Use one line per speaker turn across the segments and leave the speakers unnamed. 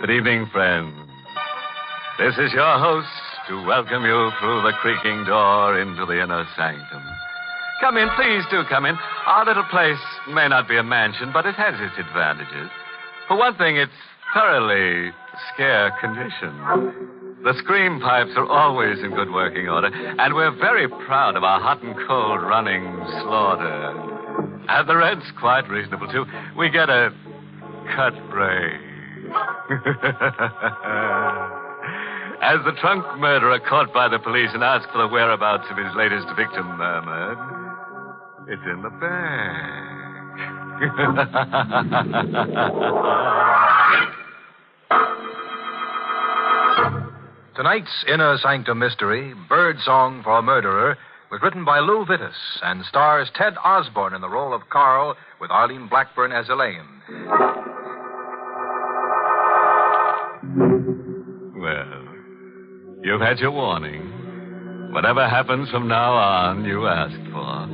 Good evening, friends. This is your host to welcome you through the creaking door into the inner sanctum. Come in, please do come in. Our little place may not be a mansion, but it has its advantages. For one thing, it's thoroughly scare condition. The scream pipes are always in good working order, and we're very proud of our hot and cold running slaughter. And the rent's quite reasonable, too. We get a cut break. As the trunk murderer caught by the police and asked for the whereabouts of his latest victim murmured, it's in the bag.
Tonight's Inner Sanctum mystery, Bird Song for a Murderer, was written by Lou Vittis and stars Ted Osborne in the role of Carl with Arlene Blackburn as Elaine.
Well, you've had your warning. Whatever happens from now on, you asked for.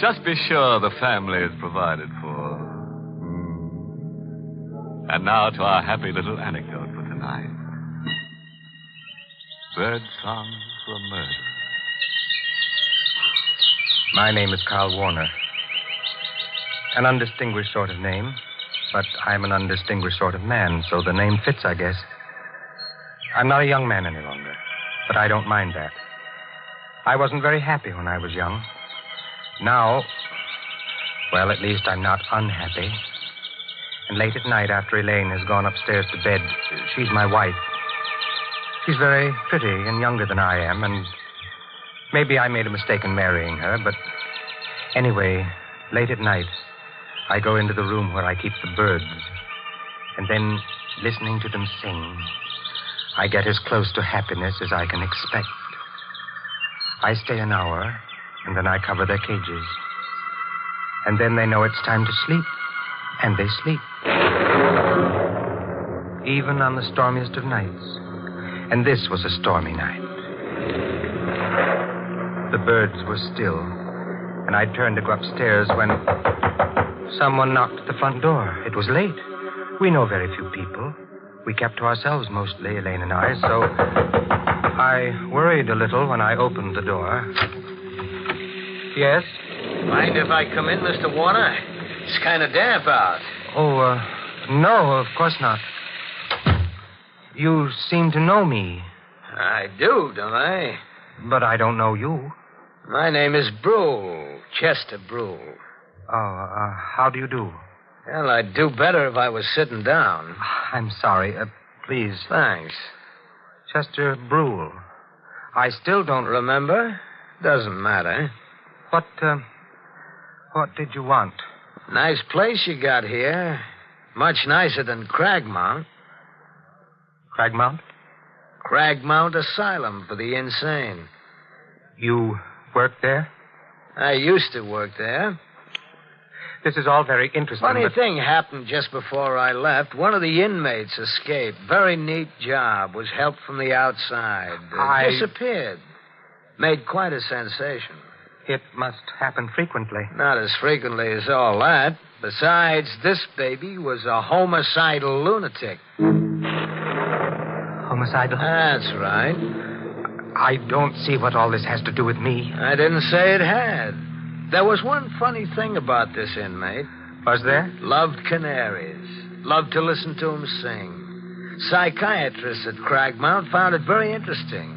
Just be sure the family is provided for. And now to our happy little anecdote for tonight. Bird Song for a Murder.
My name is Carl Warner. An undistinguished sort of name, but I'm an undistinguished sort of man, so the name fits, I guess. I'm not a young man any longer, but I don't mind that. I wasn't very happy when I was young. Now, well, at least I'm not unhappy. And late at night, after Elaine has gone upstairs to bed, she's my wife. She's very pretty and younger than I am, and maybe I made a mistake in marrying her, but anyway, late at night, I go into the room where I keep the birds, and then, listening to them sing, I get as close to happiness as I can expect. I stay an hour, and then I cover their cages. And then they know it's time to sleep, and they sleep. Even on the stormiest of nights. And this was a stormy night. The birds were still, and I turned to go upstairs when someone knocked at the front door. It was late. We know very few people. We kept to ourselves mostly, Elaine and I, so I worried a little when I opened the door. Yes?
Mind if I come in, Mr. Warner? It's kind of damp out.
Oh, no, of course not. You seem to know me.
I do, don't I?
But I don't know you.
My name is Brule, Chester Brule.
Oh, how do you do?
Well, I'd do better if I was sitting down.
I'm sorry. Please.
Thanks.
Chester Brule. I still don't...
Remember? Doesn't matter.
What did you want?
Nice place you got here. Much nicer than Cragmount.
Cragmount?
Cragmount Asylum for the insane.
You work there?
I used to work there.
This is all very interesting,
Funny thing happened just before I left. One of the inmates escaped. Very neat job. Was helped from the outside. Disappeared. Made quite a sensation.
It must happen frequently.
Not as frequently as all that. Besides, this baby was a homicidal lunatic.
Homicidal?
That's right.
I don't see what all this has to do with me.
I didn't say it had. There was one funny thing about this inmate.
Was there?
Loved canaries. Loved to listen to them sing. Psychiatrists at Cragmount found it very interesting.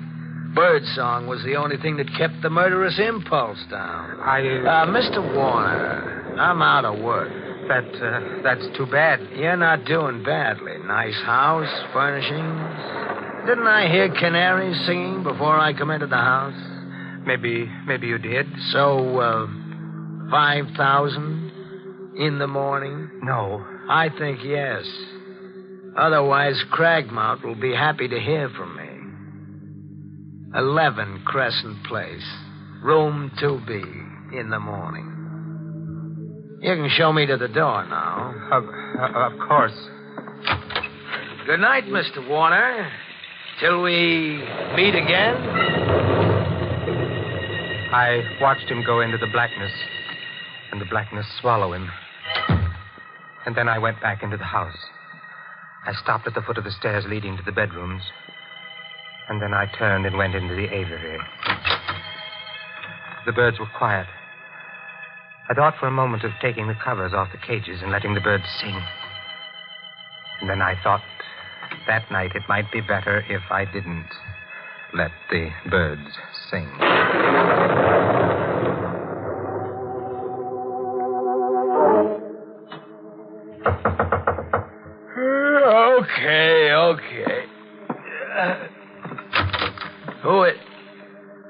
Birdsong was the only thing that kept the murderous impulse down. Mr. Warner, I'm out of work.
That's too bad.
You're not doing badly. Nice house, furnishings. Didn't I hear canaries singing before I come into the house?
Maybe you did.
So, 5,000 in the morning?
No.
I think yes. Otherwise, Cragmount will be happy to hear from me. 11 Crescent Place, room 2B, in the morning. You can show me to the door now.
Of course.
Good night, Mr. Warner. Till we meet again.
I watched him go into the blackness, and the blackness swallow him. And then I went back into the house. I stopped at the foot of the stairs leading to the bedrooms. And then I turned and went into the aviary. The birds were quiet. I thought for a moment of taking the covers off the cages and letting the birds sing. And then I thought that night it might be better if I didn't let the birds sing.
Okay. Who it?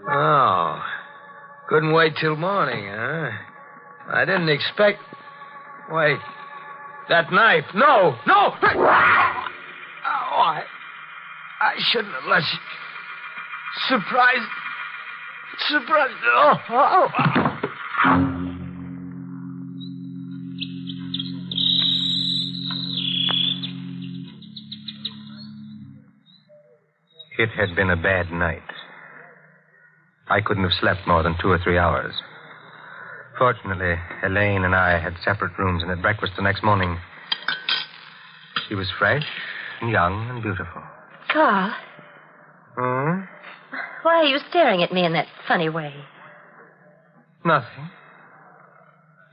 Oh. Couldn't wait till morning, huh? I didn't expect... Wait. That knife. No! Oh, I shouldn't have let you... Surprise. Oh.
It had been a bad night. I couldn't have slept more than 2 or 3 hours. Fortunately, Elaine and I had separate rooms, and at breakfast the next morning, she was fresh and young and beautiful.
Carl.
Hmm?
Why are you staring at me in that funny way?
Nothing.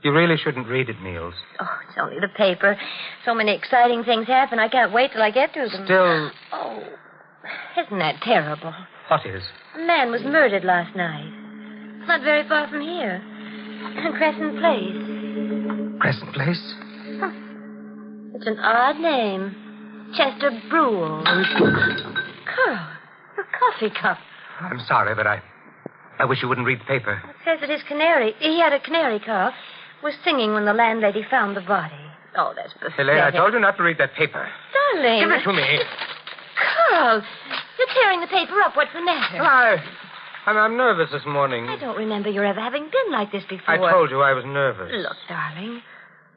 You really shouldn't read it, Niels.
Oh, it's only the paper. So many exciting things happen. I can't wait till I get to them.
Still...
Oh, isn't that terrible?
What is?
A man was murdered last night. Not very far from here. Crescent Place.
Crescent Place?
Huh. It's an odd name. Chester Brule. Carl, your coffee cup.
I'm sorry, but I wish you wouldn't read the paper.
It says that his canary, he had a canary, Carl, was singing when the landlady found the body. Oh, that's pathetic.
Elaine, I told you not to read that paper.
Darling.
Give it to me.
Carl, you're tearing the paper up. What's the matter?
I'm nervous this morning.
I don't remember your ever having been like this before.
I told you I was nervous.
Look, darling,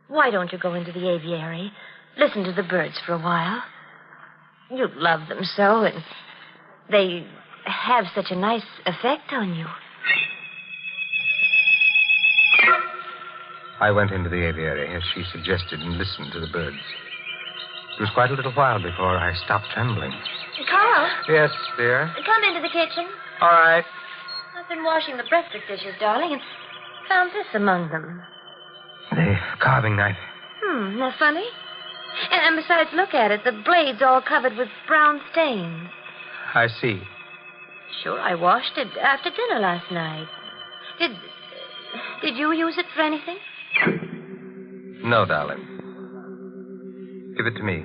why don't you go into the aviary, listen to the birds for a while? You love them so, and they have such a nice effect on you.
I went into the aviary, as she suggested, and listened to the birds. It was quite a little while before I stopped trembling.
Carl?
Yes, dear?
Come into the kitchen.
All right.
I've been washing the breakfast dishes, darling, and found this among them.
The carving knife.
Isn't that funny? And besides, look at it. The blade's all covered with brown stains.
I see.
Sure, I washed it after dinner last night. Did you use it for anything?
No, darling. Give it to me.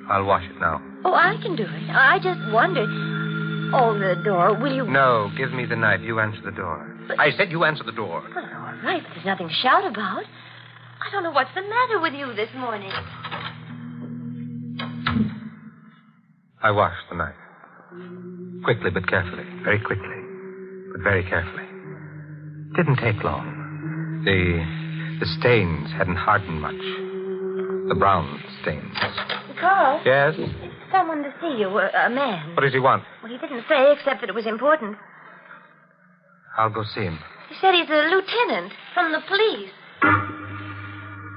I'll wash it now.
Oh, I can do it. I just wondered. Oh, the door. Will you...
No, give me the knife. You answer the door.
But...
I said you answer the door.
Well, all right, but there's nothing to shout about. I don't know what's the matter with you this morning.
I washed the knife. Quickly but carefully. Very quickly. But very carefully. Didn't take long. The stains hadn't hardened much. The brown stains.
Carl?
Yes?
Someone to see you, a man.
What does he want?
Well, he didn't say, except that it was important.
I'll go see him.
He said he's a lieutenant from the police.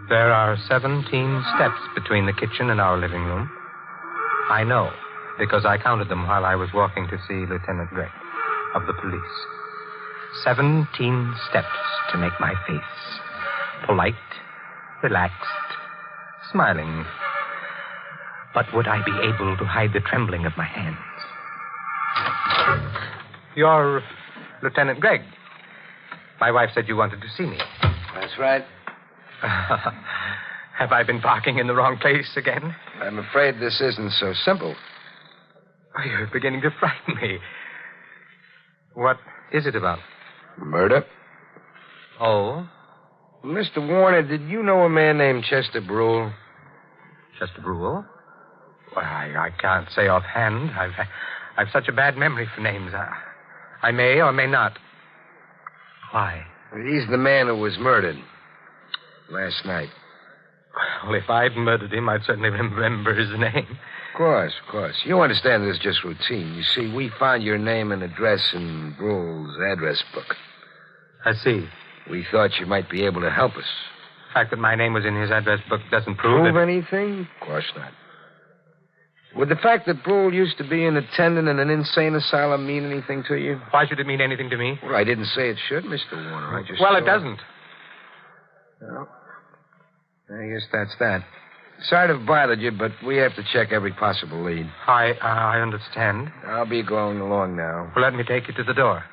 There are 17 steps between the kitchen and our living room. I know, because I counted them while I was walking to see Lieutenant Gregg of the police. 17 steps to make my face polite, relaxed, smiling. But would I be able to hide the trembling of my hands? You're Lieutenant Gregg. My wife said you wanted to see me.
That's right.
Have I been parking in the wrong place again?
I'm afraid this isn't so simple.
Oh, you're beginning to frighten me. What is it about?
Murder?
Oh?
Mr. Warner, did you know a man named Chester Brule?
Chester Brule? Well, I can't say offhand. I've such a bad memory for names. I may or may not. Why?
He's the man who was murdered last night.
Well, if I'd murdered him, I'd certainly remember his name.
Of course. You understand this is just routine. You see, we found your name and address in Brule's address book.
I see.
We thought you might be able to help us.
The fact that my name was in his address book doesn't prove
anything? Of course not. Would the fact that Brule used to be an attendant in an insane asylum mean anything to you?
Why should it mean anything to me?
Well, I didn't say it should, Mr. Warner. I just
Well, it doesn't.
Well, I guess that's that. Sorry to have bothered you, but we have to check every possible lead.
I understand.
I'll be going along now.
Well, let me take you to the door.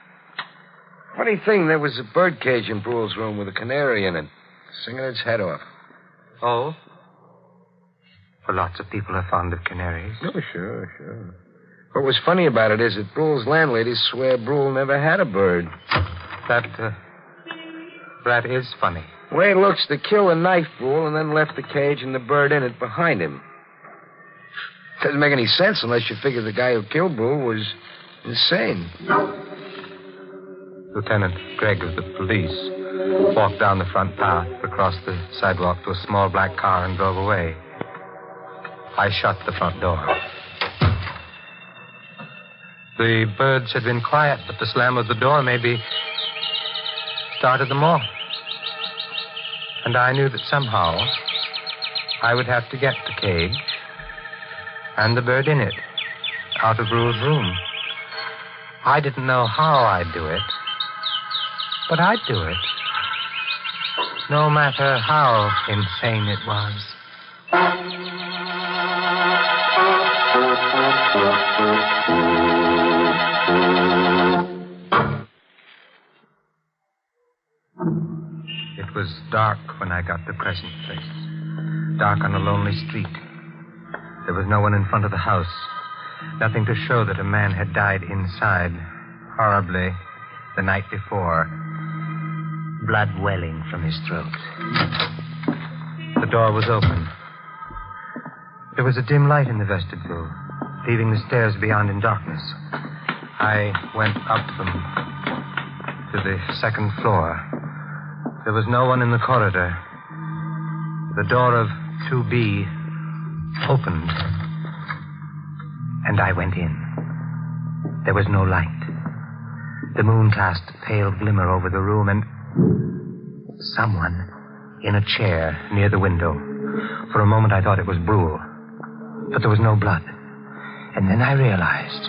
Funny thing, there was a bird cage in Brule's room with a canary in it, singing its head off.
Oh? Well, lots of people are fond of canaries.
Oh, sure. What was funny about it is that Brule's landladies swear Brule never had a bird.
That is funny.
The way it looks, the killer knifed Brule and then left the cage and the bird in it behind him. Doesn't make any sense unless you figure the guy who killed Brule was insane.
Lieutenant Gregg of the police walked down the front path, across the sidewalk to a small black car, and drove away. I shut the front door. The birds had been quiet, but the slam of the door maybe started them off. And I knew that somehow I would have to get the cage and the bird in it out of Brule's room. I didn't know how I'd do it, but I'd do it, no matter how insane it was. It was dark when I got to Crescent Place. Dark on a lonely street. There was no one in front of the house. Nothing to show that a man had died inside, horribly, the night before. Blood welling from his throat. The door was open. There was a dim light in the vestibule, leaving the stairs beyond in darkness. I went up them to the second floor. There was no one in the corridor. The door of 2B opened, and I went in. There was no light. The moon cast a pale glimmer over the room, and someone in a chair near the window. For a moment, I thought it was Brule, but there was no blood. And then I realized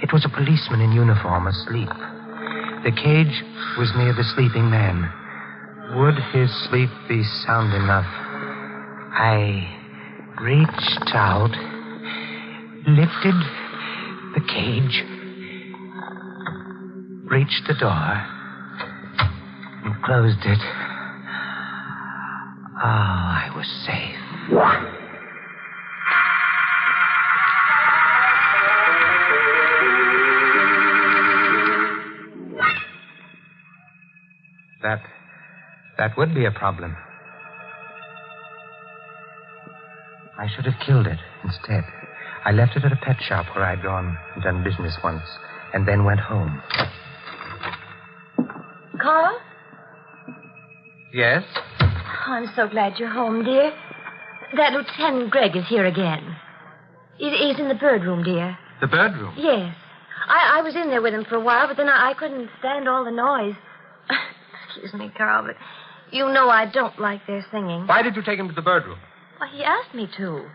it was a policeman in uniform asleep. The cage was near the sleeping man. Would his sleep be sound enough? I reached out, lifted the cage, reached the door, and closed it. Oh, I was safe. That would be a problem. I should have killed it instead. I left it at a pet shop where I'd gone and done business once, and then went home.
Carl?
Yes?
Oh, I'm so glad you're home, dear. That Lieutenant Gregg is here again. He's in the bird room, dear.
The bird room?
Yes. I was in there with him for a while, but then I couldn't stand all the noise. Excuse me, Carl, but you know I don't like their singing.
Why did you take him to the bird room?
Well, he asked me to.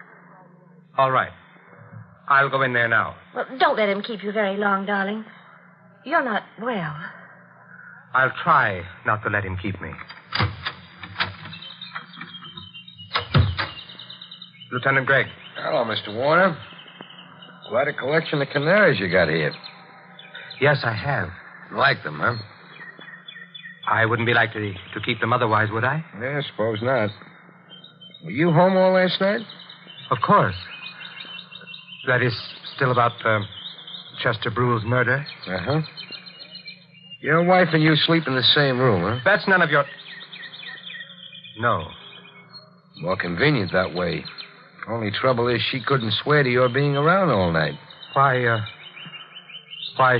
All right. I'll go in there now.
Well, don't let him keep you very long, darling. You're not well.
I'll try not to let him keep me. Lieutenant Gregg.
Hello, Mr. Warner. Quite a collection of canaries you got here.
Yes, I have.
Like them, huh?
I wouldn't be likely to keep them otherwise, would I?
Yeah, I suppose not. Were you home all last night?
Of course. That is still about Chester Brule's murder?
Uh-huh. Your wife and you sleep in the same room, huh?
That's none of your... No.
More convenient that way. Only trouble is she couldn't swear to your being around all night.
Why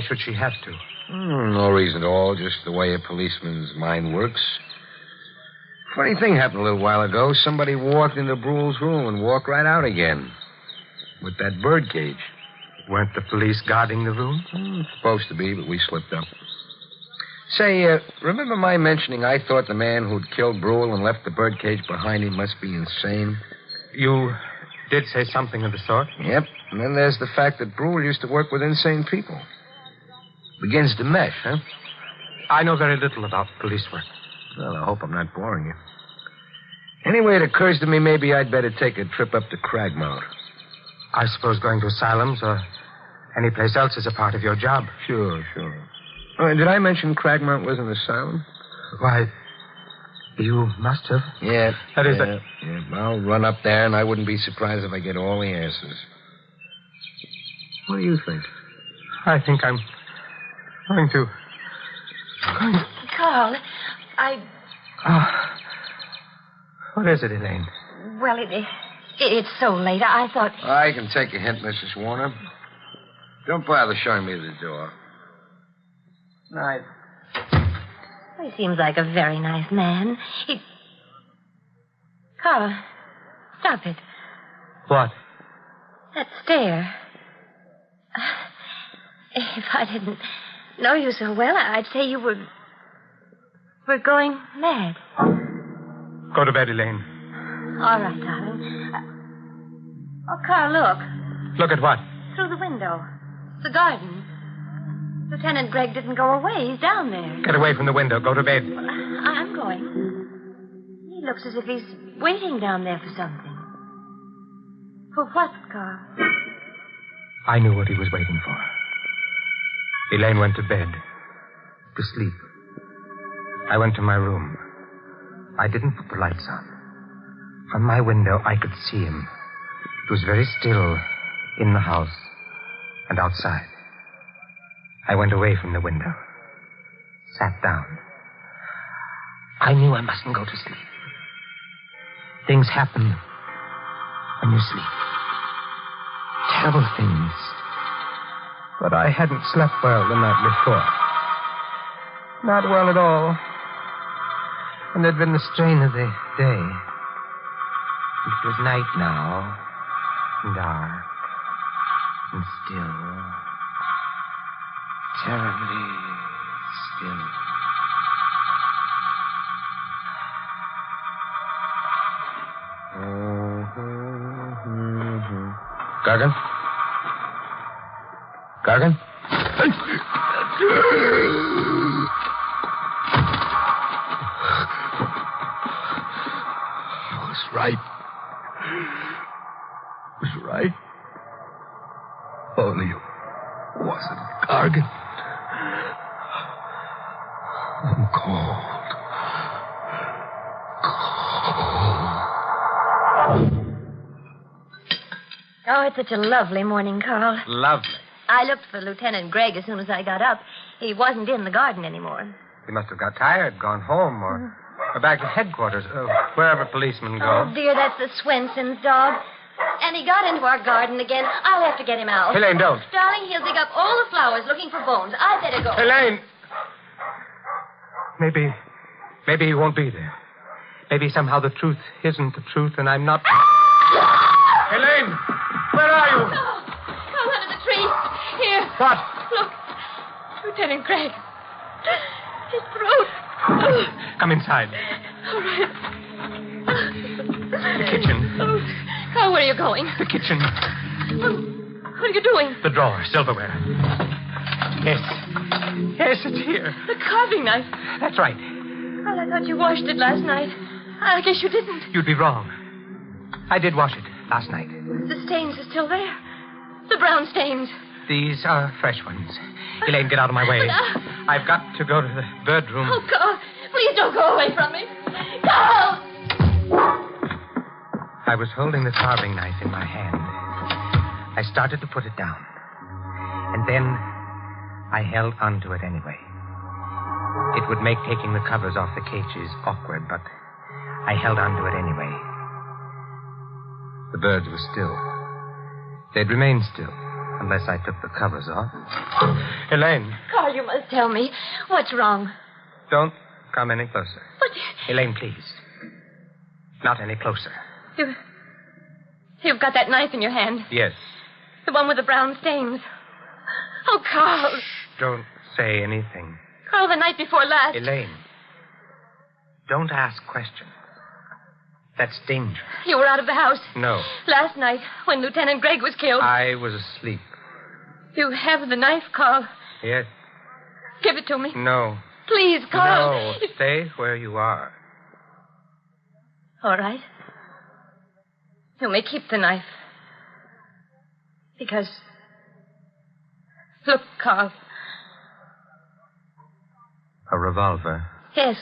should she have to?
No reason at all, just the way a policeman's mind works. Funny thing happened a little while ago. Somebody walked into Brule's room and walked right out again. With that bird cage.
Weren't the police guarding the room?
Supposed to be, but we slipped up. Say, remember my mentioning I thought the man who'd killed Brule and left the bird cage behind him must be insane?
You did say something of the sort.
Yep. And then there's the fact that Brule used to work with insane people. Begins to mesh, huh?
I know very little about police work.
Well, I hope I'm not boring you. Anyway, it occurs to me maybe I'd better take a trip up to Cragmount.
I suppose going to asylums or any place else is a part of your job.
Sure. Oh, did I mention Cragmount was an asylum?
Why, you must have.
Yeah.
That is
Yeah, I'll run up there, and I wouldn't be surprised if I get all the answers. What do you think?
I think I'm going to...
Carl,
What is it, Elaine?
Well, it's so late. I thought...
I can take a hint, Mrs. Warner. Don't bother showing me the door. Night.
He seems like a very nice man. Carl, stop it.
What?
That stare. If I didn't know you so well, I'd say you were going mad.
Go to bed, Elaine.
All right, darling. Oh, Carl, look.
Look at what?
Through the window. The garden. Lieutenant Gregg didn't go away. He's down there.
Get away from the window. Go to bed.
I'm going. He looks as if he's waiting down there for something. For what, Carl?
I knew what he was waiting for. Elaine went to bed. To sleep. I went to my room. I didn't put the lights on. From my window, I could see him. It was very still in the house and outside. I went away from the window. Sat down. I knew I mustn't go to sleep. Things happen when you sleep. Terrible things. But I hadn't slept well the night before. Not well at all. And there'd been the strain of the day. It was night now. And dark. And still. Terribly still.
Gargan? Gargan?
I was right. Only it wasn't Gargan. I'm cold.
Oh, it's such a lovely morning, Carl.
Lovely.
I looked for Lieutenant Gregg as soon as I got up. He wasn't in the garden anymore.
He must have got tired, gone home, or back to headquarters, wherever policemen go.
Oh, dear, that's the Swenson's dog. And he got into our garden again. I'll have to get him out.
Elaine, don't.
Darling, he'll dig up all the flowers looking for bones. I'd better go.
Elaine! Maybe he won't be there. Maybe somehow the truth isn't the truth, and I'm not... Elaine! Where are you?
Oh, come under the tree. Here.
What?
Look. Lieutenant Gregg. His throat.
Come inside.
All right.
The kitchen.
Oh, Carl, where are you going?
The kitchen.
What are you doing?
The drawer, silverware. Yes, it's here.
The carving knife.
That's right.
Well, I thought you washed it last night. I guess you didn't.
You'd be wrong. I did wash it last night.
The stains are still there. The brown stains.
These are fresh ones. Elaine, get out of my way. I've got to go to the bedroom.
Oh, Carl, please don't go away from me. Carl!
I was holding the carving knife in my hand. I started to put it down. And then I held onto it anyway. It would make taking the covers off the cages awkward, but I held onto it anyway. The birds were still. They'd remain still unless I took the covers off. Elaine.
Carl, you must tell me. What's wrong?
Don't come any closer.
But
Elaine, please. Not any closer.
You've got that knife in your hand.
Yes.
The one with the brown stains. Oh, Carl.
Shh, don't say anything.
Carl, the night before last.
Elaine, don't ask questions. That's dangerous.
You were out of the house.
No.
Last night, when Lieutenant Gregg was killed.
I was asleep.
You have the knife, Carl.
Yes.
Give it to me.
No.
Please, Carl.
No. Stay where you are.
All right. You may keep the knife. Because... Look, Carl.
A revolver.
Yes.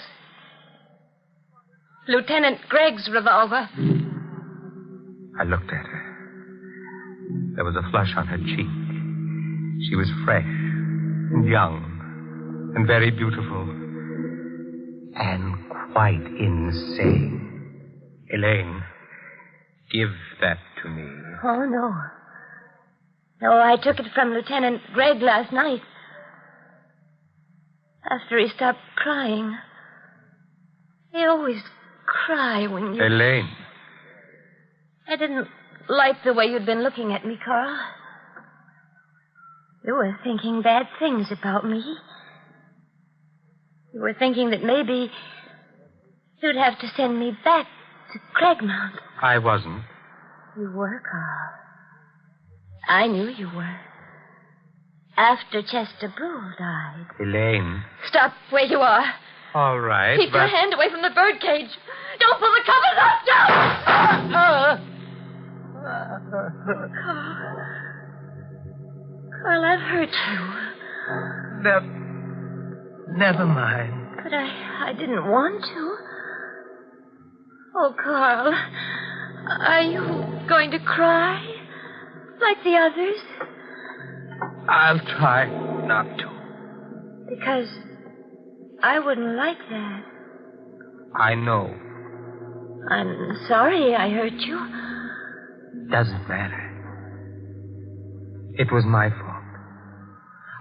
Lieutenant Gregg's revolver.
I looked at her. There was a flush on her cheek. She was fresh and young and very beautiful and quite insane. Elaine, give that to me.
Oh, no. No, I took it from Lieutenant Gregg last night. After he stopped crying. He always cry when you...
Elaine.
I didn't like the way you'd been looking at me, Carl. You were thinking bad things about me. You were thinking that maybe you'd have to send me back to Cragmount.
I wasn't.
You were, Carl. I knew you were. After Chester Brule died.
Elaine.
Stop where you are.
All right,
Keep your hand away from the birdcage. Don't pull the covers up. Don't! Carl, I've hurt you.
Never mind.
But I didn't want to. Oh, Carl. Are you going to cry? Like the others?
I'll try not to.
Because I wouldn't like that.
I know.
I'm sorry I hurt you.
Doesn't matter. It was my fault.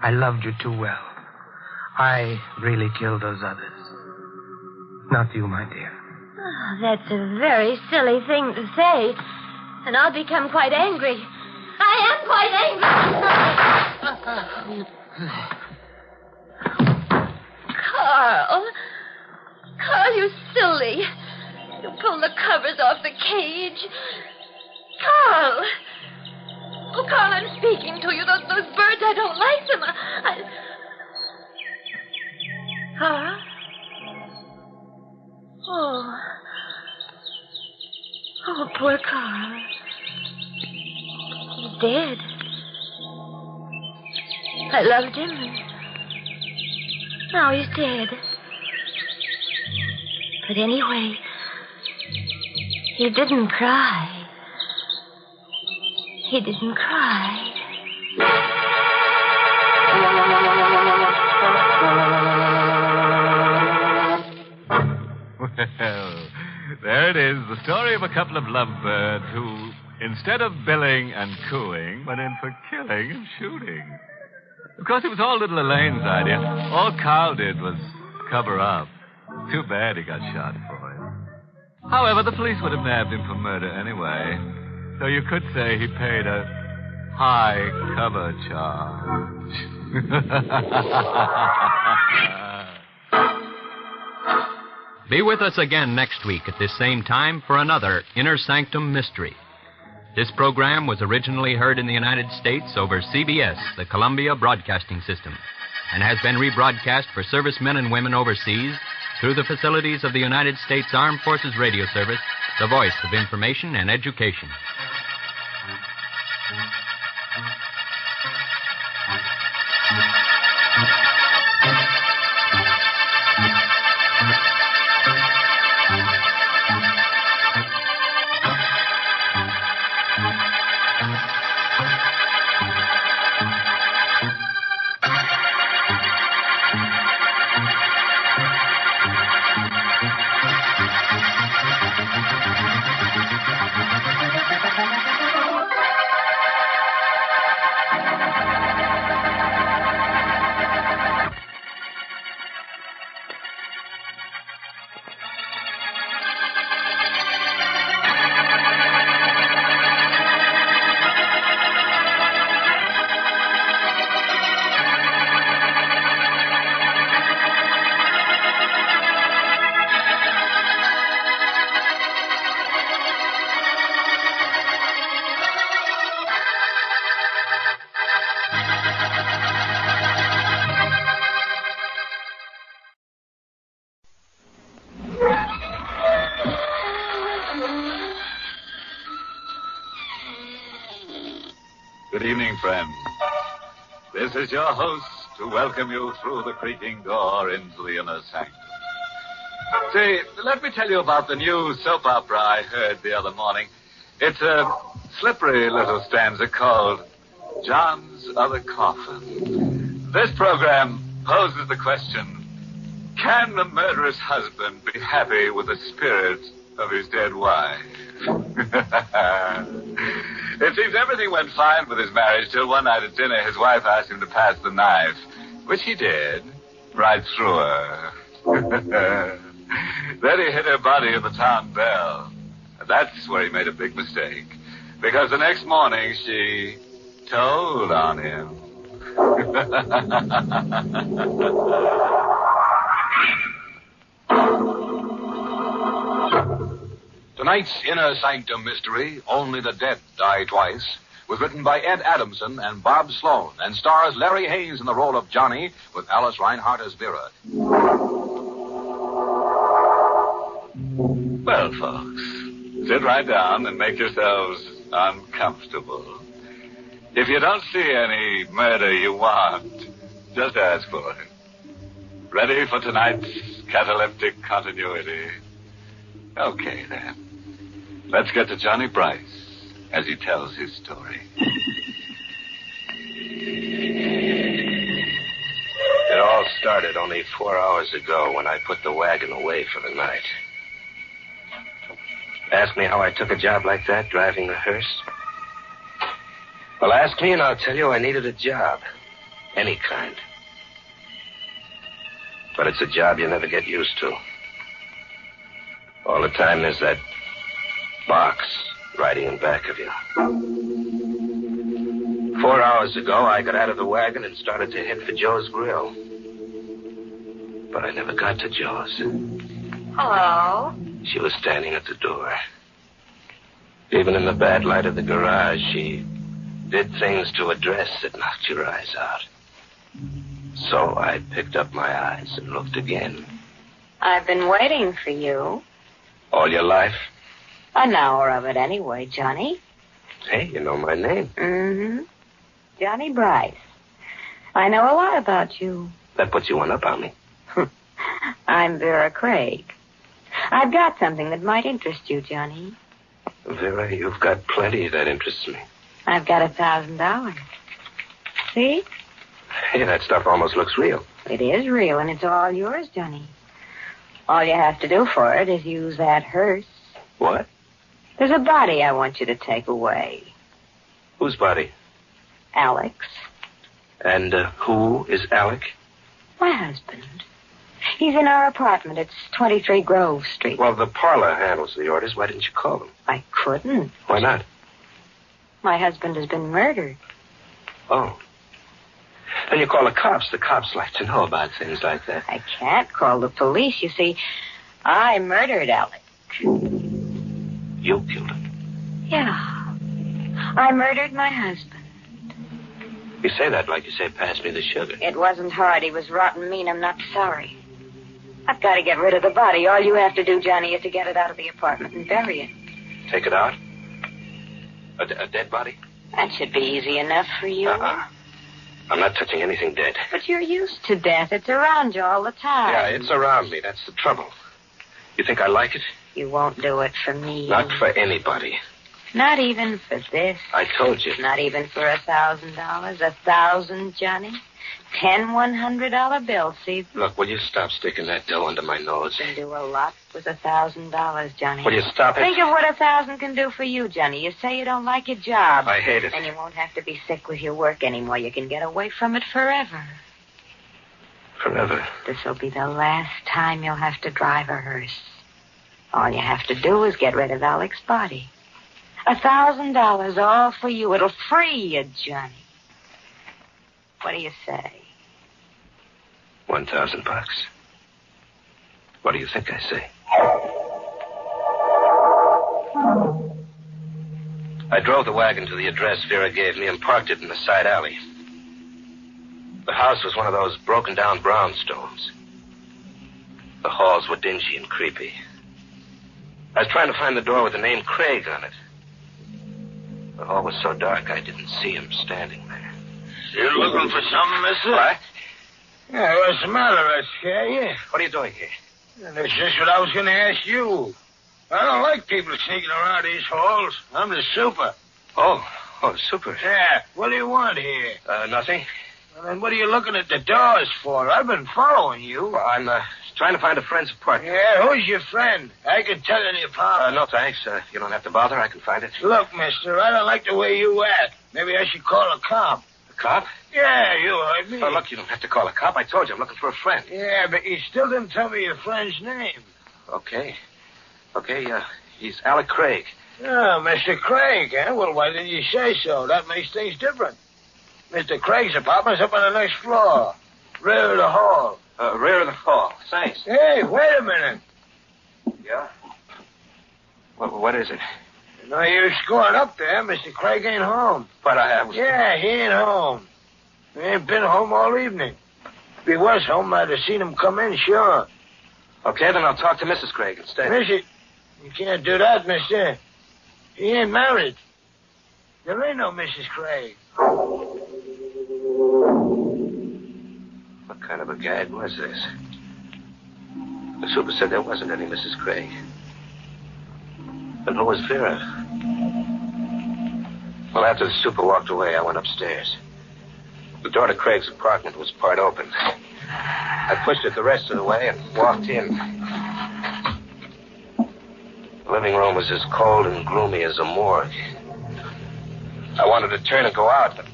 I loved you too well. I really killed those others. Not you, my dear.
Oh, that's a very silly thing to say. And I'll become quite angry. I am quite angry. Carl. Carl, you silly. You pulled the covers off the cage. Carl. Oh, Carl, I'm speaking to you. Those birds, I don't like them. Carl? Oh. Oh, poor Carl. He's dead. I loved him. Now he's dead. But anyway, he didn't cry. He didn't cry.
Well, there it is, the story of a couple of lovebirds who, instead of billing and cooing, went in for killing and shooting. Of course, it was all little Elaine's idea. All Carl did was cover up. Too bad he got shot for it. However, the police would have nabbed him for murder anyway. So you could say he paid a high cover charge.
Be with us again next week at this same time for another Inner Sanctum Mystery. This program was originally heard in the United States over CBS, the Columbia Broadcasting System, and has been rebroadcast for servicemen and women overseas through the facilities of the United States Armed Forces Radio Service, the voice of information and education.
evening, friends. This is your host to welcome you through the creaking door into the inner sanctum. Say, let me tell you about the new soap opera I heard the other morning. It's a slippery little stanza called John's Other Coffin. This program poses the question, can a murderous husband be happy with the spirit of his dead wife? It seems everything went fine with his marriage till one night at dinner his wife asked him to pass the knife, which he did, right through her. Then he hit her body in the town bell. And that's where he made a big mistake, because the next morning she told on him.
Tonight's Inner Sanctum Mystery, Only the Dead Die Twice, was written by Ed Adamson and Bob Sloan and stars Larry Hayes in the role of Johnny with Alice Reinhardt as Vera.
Well, folks, sit right down and make yourselves uncomfortable. If you don't see any murder you want, just ask for it. Ready for tonight's cataleptic continuity? Okay, then. Let's get to Johnny Bryce as he tells his story.
It all started only 4 hours ago when I put the wagon away for the night. Ask me how I took a job like that, driving the hearse? Well, ask me and I'll tell you I needed a job. Any kind. But it's a job you never get used to. All the time there's that box riding in back of you. 4 hours ago, I got out of the wagon and started to head for Joe's Grill. But I never got to Joe's.
Hello?
She was standing at the door. Even in the bad light of the garage, she did things to a dress that knocked your eyes out. So I picked up my eyes and looked again.
I've been waiting for you.
All your life?
An hour of it anyway, Johnny.
Hey, you know my name.
Mm-hmm. Johnny Bryce. I know a lot about you.
That puts you one up on me.
I'm Vera Craig. I've got something that might interest you, Johnny.
Vera, you've got plenty that interests me.
I've got $1,000. See?
Hey, that stuff almost looks real.
It is real, and it's all yours, Johnny. All you have to do for it is use that hearse.
What?
There's a body I want you to take away.
Whose body?
Alex.
And who is Alec?
My husband. He's in our apartment. It's 23 Grove Street.
Well, the parlor handles the orders. Why didn't you call them?
I couldn't.
Why not?
My husband has been murdered.
Oh. Then you call the cops. The cops like to know about things like that.
I can't call the police. You see, I murdered Alex.
You killed him?
Yeah. I murdered my husband.
You say that like you say, pass me the sugar.
It wasn't hard. He was rotten mean. I'm not sorry. I've got to get rid of the body. All you have to do, Johnny, is to get it out of the apartment and bury it.
Take it out? A dead body?
That should be easy enough for you.
I'm not touching anything dead.
But you're used to death. It's around you all the time.
Yeah, it's around me. That's the trouble. You think I like it?
You won't do it for me.
Not for anybody.
Not even for this.
I told you.
Not even for $1,000. 1,000, Johnny. 10 $100 bills, see?
Look, will you stop sticking that dough under my nose?
You can do a lot with $1,000, Johnny.
Will you stop it?
Think of what 1,000 can do for you, Johnny. You say you don't like your job.
I hate it.
And you won't have to be sick with your work anymore. You can get away from it forever.
Forever?
This'll be the last time you'll have to drive a hearse. All you have to do is get rid of Alec's body. $1,000, all for you. It'll free you, Johnny. What do you say?
$1,000. What do you think I say? I drove the wagon to the address Vera gave me and parked it in the side alley. The house was one of those broken-down brownstones. The halls were dingy and creepy. I was trying to find the door with the name Craig on it. The hall was so dark I didn't see him standing there.
You looking for something, mister?
What?
Yeah, what's the matter? I scare you?
What are you doing here?
And that's just what I was going to ask you. I don't like people sneaking around these halls. I'm the super.
Oh, super.
Yeah, what do you want here?
Nothing.
Well, then what are you looking at the doors for? I've been following you.
Well, I'm trying to find a friend's apartment.
Yeah, who's your friend? I can tell you the apartment.
No, thanks. You don't have to bother. I can find it.
Look, mister, I don't like the way you act. Maybe I should call a cop.
A cop?
Yeah, you heard me.
Oh, look, you don't have to call a cop. I told you I'm looking for a friend.
Yeah, but you still didn't tell me your friend's name.
Okay, he's Alec Craig.
Oh, Mr. Craig, eh? Well, why didn't you say so? That makes things different. Mr. Craig's apartment's up on the next floor. Rear of the hall.
Rear of the hall. Thanks.
Hey, wait a minute.
Yeah? What is it?
No use going up there. Mr. Craig ain't home.
But I was...
Yeah, he ain't home. He ain't been home all evening. If he was home, I'd have seen him come in, sure.
Okay, then I'll talk to Mrs. Craig instead.
Missy, you can't do that, mister. He ain't married. There ain't no Mrs. Craig.
What kind of a gag was this? The super said there wasn't any Mrs. Craig. Then who was Vera? Well, after the super walked away, I went upstairs. The door to Craig's apartment was part open. I pushed it the rest of the way and walked in. The living room was as cold and gloomy as a morgue. I wanted to turn and go out, but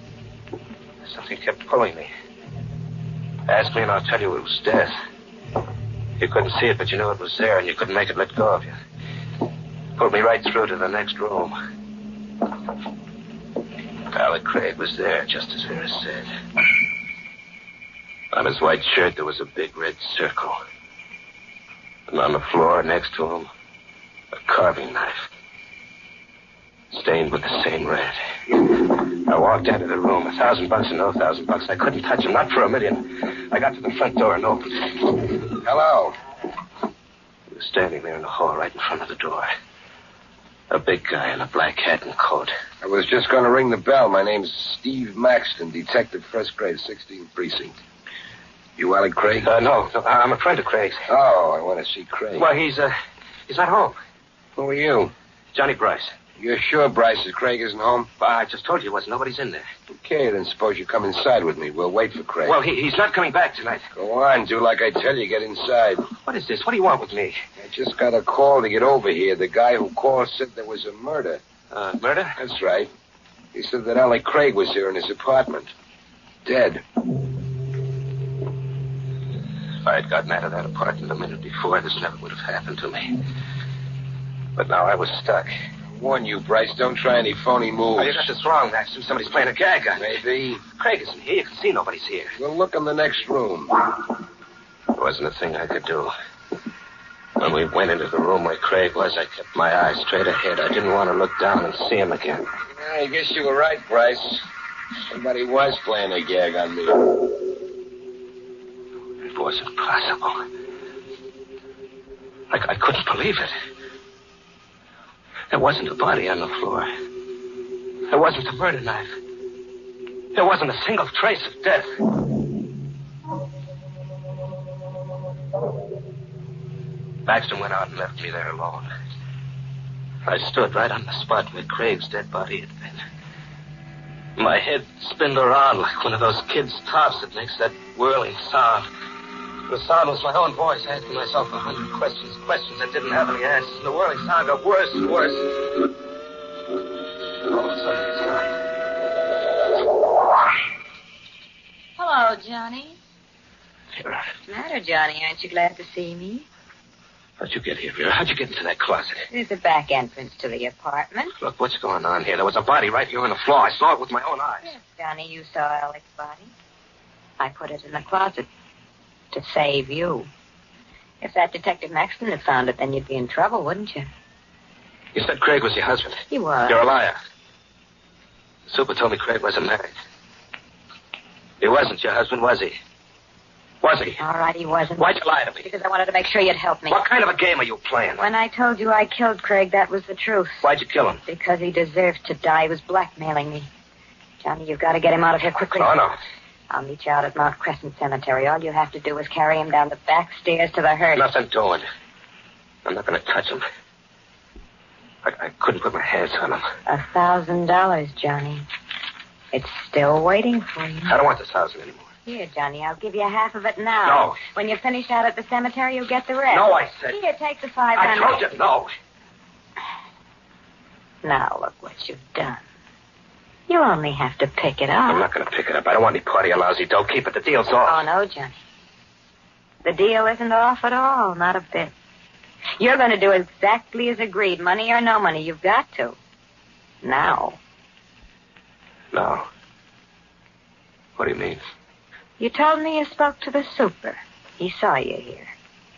something kept pulling me. Ask me and I'll tell you it was death. You couldn't see it, but you knew it was there, and you couldn't make it let go of you. Pulled me right through to the next room. Alec Craig was there, just as Vera said. On his white shirt, there was a big red circle. And on the floor next to him, a carving knife. Stained with the same red. I walked into the room. $1,000 and no $1,000. I couldn't touch him, not for a million. I got to the front door and opened it.
Hello.
He was standing there in the hall right in front of the door. A big guy in a black hat and coat.
I was just going to ring the bell. My name's Steve Maxton, detective, first grade, 16th precinct. You Alec Craig?
No, I'm a friend of Craig's.
Oh, I want to see Craig.
Well, he's not home.
Who are you?
Johnny Bryce.
You're sure Bryce's Craig isn't home?
Well, I just told you he wasn't. Nobody's in there.
Okay, then suppose you come inside with me. We'll wait for Craig.
Well, he's not coming back tonight.
Go on, do like I tell you. Get inside.
What is this? What do you want with me?
I just got a call to get over here. The guy who called said there was a murder.
Murder?
That's right. He said that Alec Craig was here in his apartment. Dead.
If I had gotten out of that apartment a minute before, this never would have happened to me. But now I was stuck.
I warn you, Bryce, don't try any phony moves.
Oh, you got this wrong, Maxton. Somebody's playing a gag on me.
Maybe.
Craig isn't here. You can see nobody's here.
We'll look in the next room.
There wasn't a thing I could do. When we went into the room where Craig was, I kept my eyes straight ahead. I didn't want to look down and see him again.
I guess you were right, Bryce. Somebody was playing a gag on me.
It wasn't possible. I couldn't believe it. There wasn't a body on the floor. There wasn't a murder knife. There wasn't a single trace of death. Baxter went out and left me there alone. I stood right on the spot where Craig's dead body had been. My head spinned around like one of those kids' tops that makes that whirling sound. The sound was my own voice asking myself 100 questions that didn't have any answers. And the whirling sound got worse and worse. All of a sudden, it stopped.
Hello, Johnny.
Vera,
What's the matter, Johnny? Aren't you glad to see me?
how'd you get here, Vera? How'd you get into that closet?
There's a back entrance to the apartment.
Look, what's going on here? There was a body right here on the floor. I saw it with my own eyes.
Yes, Johnny, you saw Alec's body. I put it in the closet to save you. If that Detective Maxton had found it, then you'd be in trouble, wouldn't you?
You said Craig was your husband.
He was.
You're a liar. The super told me Craig wasn't married. He wasn't your husband, was he? Was he?
All right, he wasn't.
Why'd you lie to me?
Because I wanted to make sure you'd help me.
What kind of a game are you playing?
When I told you I killed Craig, that was the truth.
Why'd you kill him?
Because he deserved to die. He was blackmailing me. Johnny, you've got to get him out of here quickly.
Oh, no.
I'll meet you out at Mount Crescent Cemetery. All you have to do is carry him down the back stairs to the hearse.
Nothing doing. I'm not going to touch him. I couldn't put my hands on him.
$1,000, Johnny. It's still waiting for you.
I don't want this 1,000 anymore.
Here, Johnny, I'll give you half of it now.
No.
When you're finished out at the cemetery, you'll get the rest.
No, I said.
Here, take the 500.
I told you no.
Now look what you've done. You only have to pick it up.
I'm not going to pick it up. I don't want any part of your lousy dough. Keep it. The deal's off.
Oh, no, Johnny. The deal isn't off at all. Not a bit. You're going to do exactly as agreed. Money or no money, you've got to. Now.
No. What do you mean?
You told me you spoke to the super. He saw you here.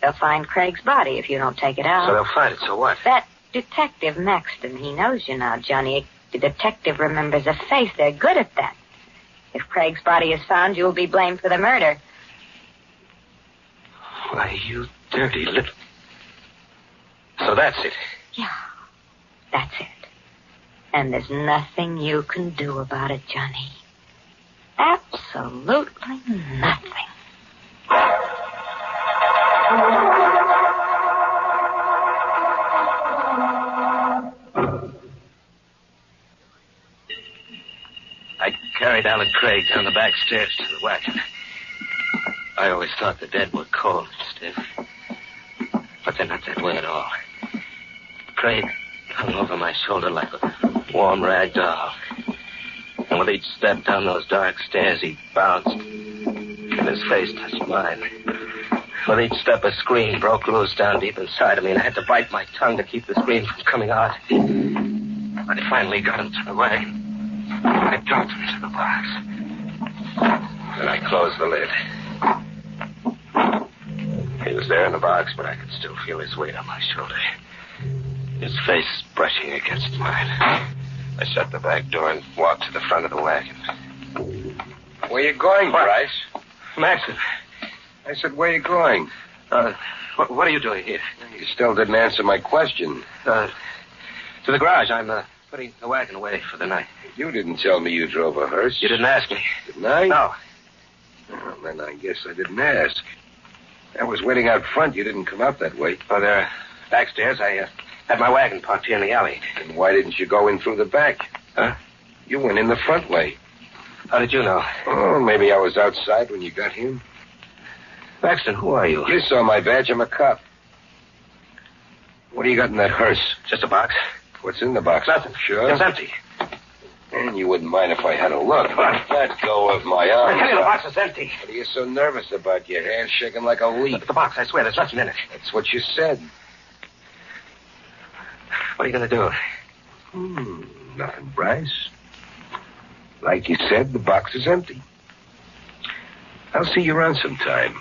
They'll find Craig's body if you don't take it out.
So they'll find it. So what?
That detective, Maxton, he knows you now, Johnny. The detective remembers a face. They're good at that. If Craig's body is found, you'll be blamed for the murder.
Why, you dirty little... So that's it.
Yeah, that's it. And there's nothing you can do about it, Johnny. Absolutely nothing.
I carried Alan Craig down the back stairs to the wagon. I always thought the dead were cold and stiff. But they're not that way at all. Craig hung over my shoulder like a warm rag doll. And with each step down those dark stairs, he bounced. And his face touched mine. With each step, a scream broke loose down deep inside of me, and I had to bite my tongue to keep the scream from coming out. When I finally got him to the wagon, I dropped him into the box. Then I closed the lid. He was there in the box, but I could still feel his weight on my shoulder. His face brushing against mine. I shut the back door and walked to the front of the wagon.
Where you going,
What?
Bryce?
Maxton,
I said, where you going?
what are you doing here?
You still didn't answer my question.
To the garage. I'm putting the wagon away for the night.
You didn't tell me you drove a hearse.
You didn't ask me.
Didn't I?
No.
Well, then I guess I didn't ask. I was waiting out front. You didn't come out that way.
Oh, there. Backstairs, I had my wagon parked here in the alley.
And why didn't you go in through the back?
Huh?
You went in the front way.
How did you know?
Oh, maybe I was outside when you got here.
Maxton, who are you?
You saw my badge. I'm a cop. What do you got in that hearse?
Just a box.
What's in the box?
Nothing.
Sure?
It's empty.
And you wouldn't mind if I had a look. Let go of my arm.
I tell you, the box is empty.
What are you so nervous about? Your hand's shaking like a leaf.
Look at the box. I swear, there's nothing in it.
That's what you said.
What are you going to do?
Nothing, Bryce. Like you said, the box is empty. I'll see you around sometime.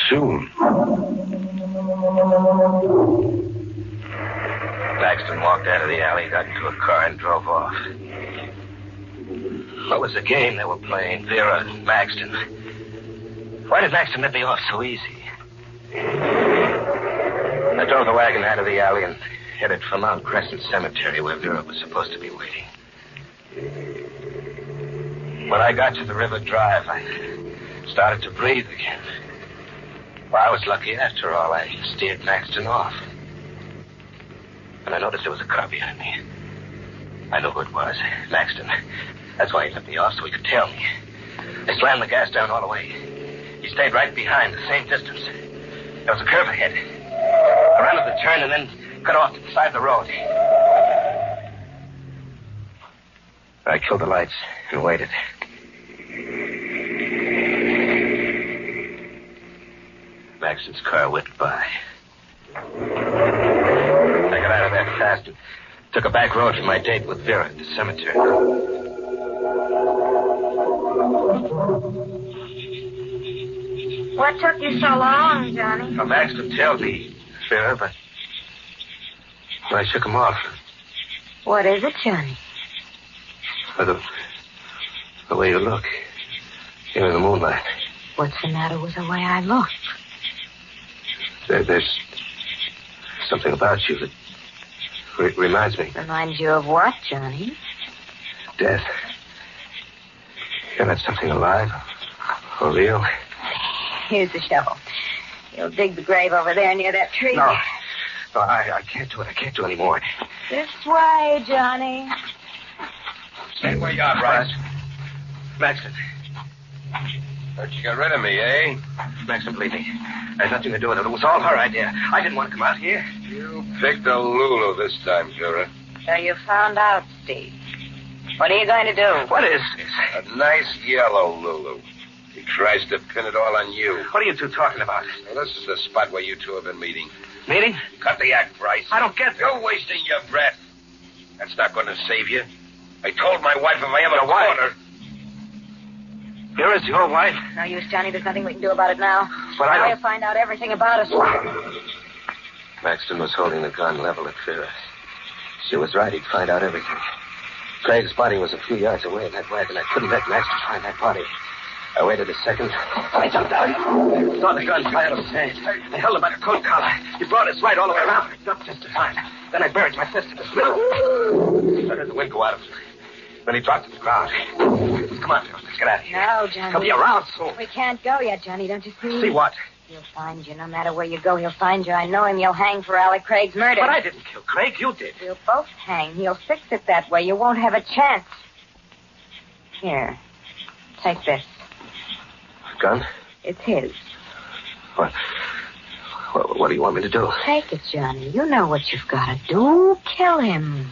Soon.
Paxton walked out of the alley, got into a car, and drove off. What was the game they were playing, Vera and Maxton? Why did Maxton let me off so easy? I drove the wagon out of the alley and headed for Mount Crescent Cemetery, where Vera was supposed to be waiting. When I got to the River Drive, I started to breathe again. Well, I was lucky after all. I steered Maxton off. And I noticed there was a car behind me. I knew who it was. Maxton. That's why he let me off, so he could tail me. I slammed the gas down all the way. He stayed right behind, the same distance. There was a curve ahead. I ran up the turn and then cut off to the side of the road. I killed the lights and waited. Maxton's car whipped by. I got out of there fast and took a back road for my date with Vera at the cemetery.
What took you so long, Johnny?
Well, Maxton tailed me, Vera, but I shook him off.
What is it, Johnny?
The way you look. Here in the moonlight.
What's the matter with the way I look?
There's something about you that reminds me.
Reminds you of what, Johnny?
Death. You're not something alive or real.
Here's the shovel. You'll dig the grave over there near that tree.
No, I can't do it. I can't do any more.
This way, Johnny.
Stay where you are, Bryce. Maxton. Thought you got rid of me, eh? Maxton, believe me. I had nothing to do with it. It was all her idea. I didn't want to come out here.
You picked a Lulu this time, Vera.
So you found out, Steve. What are you going to do?
What is this?
A nice yellow Lulu. He tries to pin it all on you.
What are you two talking about?
Well, this is the spot where you two have been meeting.
Meeting?
Cut the act, Bryce.
I don't get this.
You're wasting your breath. That's not going to save you. I told my wife if I ever caught her.
Vera's your wife?
No use, Johnny. There's nothing we can do about it now.
But
now you find out everything about us.
Maxton was holding the gun level at Vera. She was right. He'd find out everything. Craig's body was a few yards away in that wagon. I couldn't let Maxton find that body. I waited a second. I jumped out. Saw the gun fly out of his hand. I held him by the coat collar. He brought us right all the way around. Jumped just in time. Then I buried my fist in his middle. I heard the wind go out of him. Then he dropped to the ground. Come on, let's get out of here.
No, Johnny.
He'll be around soon.
We can't go yet, Johnny. Don't you see?
See what?
He'll find you. No matter where you go, he'll find you. I know him. You'll hang for Alec Craig's murder.
But I didn't kill Craig. You did.
We'll both hang. He'll fix it that way. You won't have a chance. Here. Take this.
Gun?
It's his.
What do you want me to do?
Take it, Johnny. You know what you've got to do. Kill him.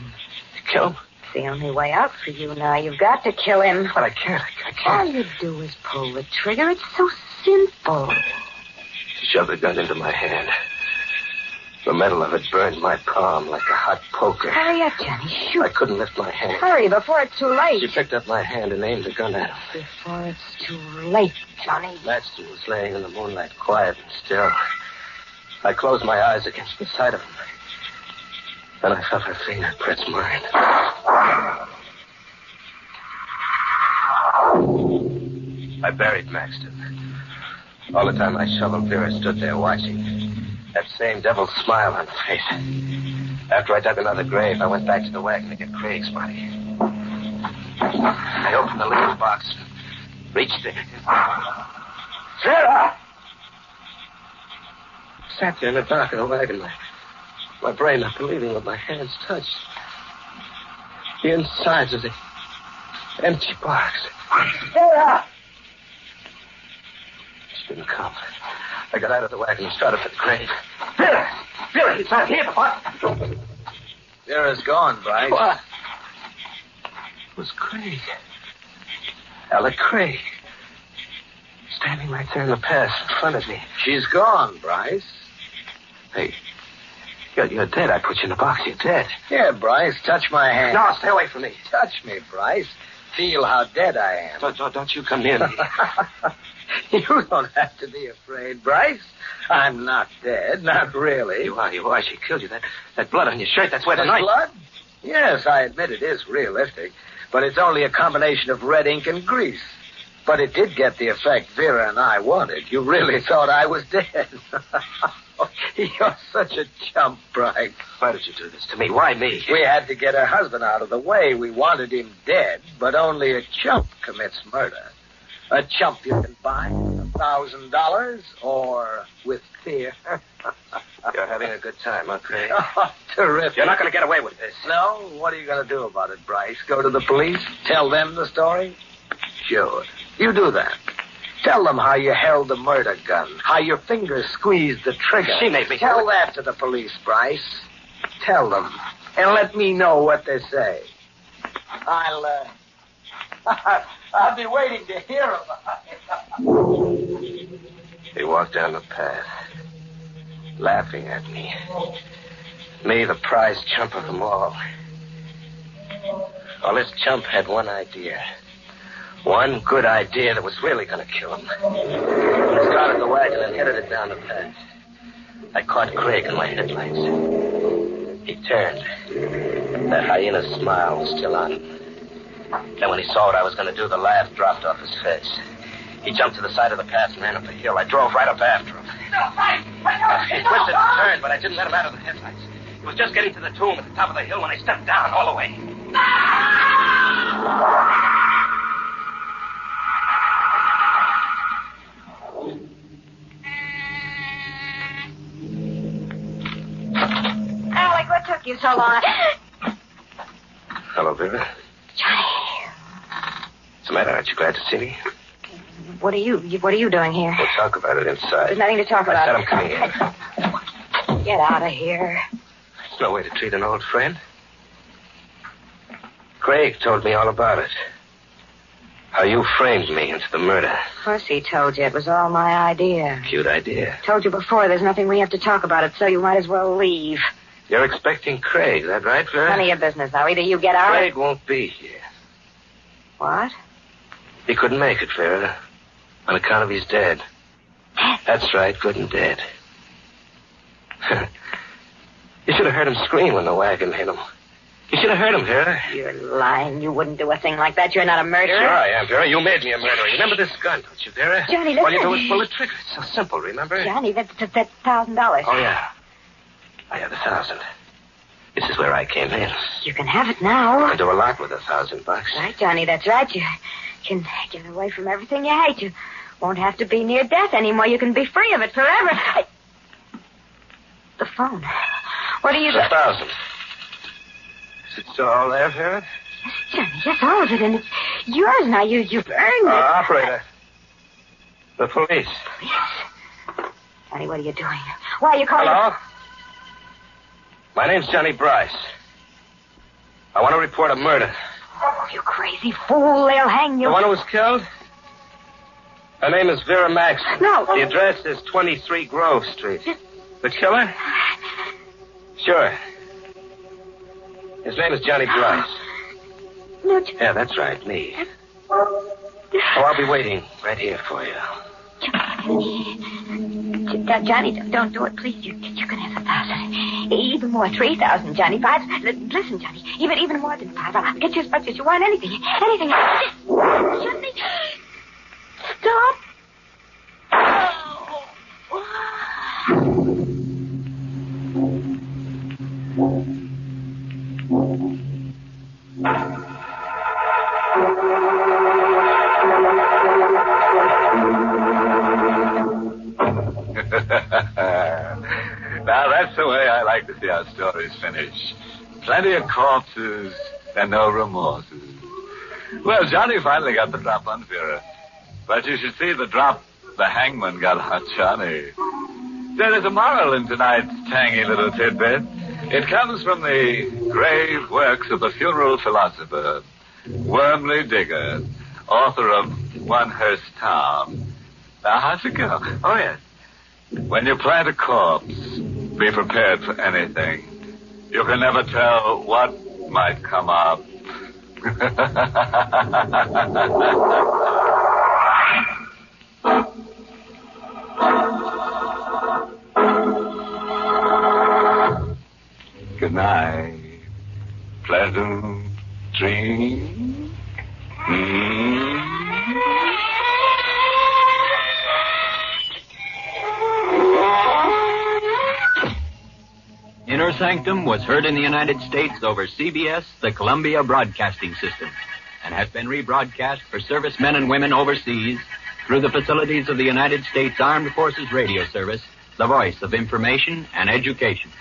Kill him?
It's the only way out for you now. You've got to kill him.
But I can't. I can't.
All you do is pull the trigger. It's so simple.
She shoved the gun into my hand. The metal of it burned my palm like a hot poker.
Hurry up, Johnny. Shoot.
I couldn't lift my hand.
Hurry before it's too late.
She picked up my hand and aimed the gun at him.
Before it's too late, Johnny.
Maxton was laying in the moonlight, quiet and still. I closed my eyes against the side of him. Then I felt her finger press mine. I buried Maxton. All the time I shoveled, Vera stood there watching. That same devil's smile on her face. After I dug another grave, I went back to the wagon to get Craig's body. I opened the little box and reached it. Vera! I sat there in the dark of the wagon, my brain not believing what my hands touched. The insides of the empty box. Vera! She didn't come. I got out of the wagon and started for the grave. Vera! Vera, he's not here, what?
Vera's gone, Bryce.
What? It was Craig. Alec Craig. Standing right there in the path in front of me.
She's gone, Bryce.
Hey, you're dead. I put you in the box. You're dead.
Here, Bryce, touch my hand.
No, stay away from me.
Touch me, Bryce. Feel how dead I am.
Don't you come near me.
You don't have to be afraid, Bryce. I'm not dead, not really.
You are. She killed you. That blood on your shirt, that's where the knife...
blood? Yes, I admit it is realistic. But it's only a combination of red ink and grease. But it did get the effect Vera and I wanted. You really thought I was dead. You're such a chump, Bryce.
Why did you do this to me? Why me?
We had to get her husband out of the way. We wanted him dead, but only a chump commits murder. A chump you can buy $1,000 or with fear.
You're having a good time, huh, Craig?
Oh, terrific.
You're not going to get away with this.
No? What are you going to do about it, Bryce? Go to the police? Tell them the story? Sure. You do that. Tell them how you held the murder gun, how your fingers squeezed the trigger.
She made me
Tell that to the police, Bryce. Tell them. And let me know what they say. I'll be waiting to hear about it.
He walked down the path, laughing at me. Me, the prize chump of them all. Well, this chump had one idea. One good idea that was really going to kill him. He started the wagon and headed it down the path. I caught Craig in my headlights. He turned. That hyena smile was still on him. Then when he saw what I was going to do, the laugh dropped off his face. He jumped to the side of the path and ran up the hill. I drove right up after him. He twisted and turned, but I didn't let him out of the headlights. He was just getting to the tomb at the top of the hill when I stepped down all the way.
Alec, what took you so long?
Hello, Vera.
Johnny.
What's the matter? Aren't you glad to see me?
What are you doing here?
We'll talk about it inside.
There's nothing to talk about.
I said I'm coming in.
Get out of here.
There's no way to treat an old friend. Craig told me all about it. How you framed me into the murder.
Of course he told you. It was all my idea.
Cute idea.
Told you before, there's nothing we have to talk about it, so you might as well leave.
You're expecting Craig, is that right, Vera?
None of your business now. Either you get out
Craig won't be here.
What?
He couldn't make it, Vera. On account of he's dead. That's right, good and dead. You should have heard him scream when the wagon hit him. You should have heard him, Vera.
You're lying. You wouldn't do a thing like that. You're not a murderer.
Sure I am, Vera. You made me a murderer. You remember this gun, don't you, Vera?
Johnny, listen.
All you do is pull the trigger. It's so simple, remember?
Johnny, that's $1,000.
Oh, yeah. I have 1,000. This is where I came in.
You can have it now.
I can do a lot with $1,000.
Right, Johnny, that's right. You can get away from everything you hate. You won't have to be near death anymore. You can be free of it forever. The phone. What are you...
1,000. Is it still all there, Vera?
Johnny, yes, all of it, and it's yours now. You've earned it.
Operator. The police.
Police? Johnny, what are you doing? Why are you calling...
Hello? My name's Johnny Bryce. I want to report a murder.
Oh, you crazy fool. They'll hang you.
The one who was killed? Her name is Vera Maxton.
No.
The address is 23 Grove Street. The killer? Sure. His name is Johnny Bryce.
No,
Yeah, that's right, me. Oh, I'll be waiting right here for you.
Johnny, don't do it, please. You can have 1,000. Even more, 3,000, Johnny. 5. Listen, Johnny. Even more than 5. I'll get you as much as you want. Anything. Johnny. Stop.
Now, that's the way I like to see our stories finish. Plenty of corpses and no remorses. Well, Johnny finally got the drop on Vera. But you should see the drop the hangman got on Johnny. There is a moral in tonight's tangy little tidbit. It comes from the grave works of the funeral philosopher, Wormley Digger, author of One Hearst Town. Now, how's it go? Oh, yes. When you plant a corpse, be prepared for anything. You can never tell what might come up. Good night. Pleasant dreams.
Inner Sanctum was heard in the United States over CBS, the Columbia Broadcasting System, and has been rebroadcast for servicemen and women overseas through the facilities of the United States Armed Forces Radio Service, the voice of information and education.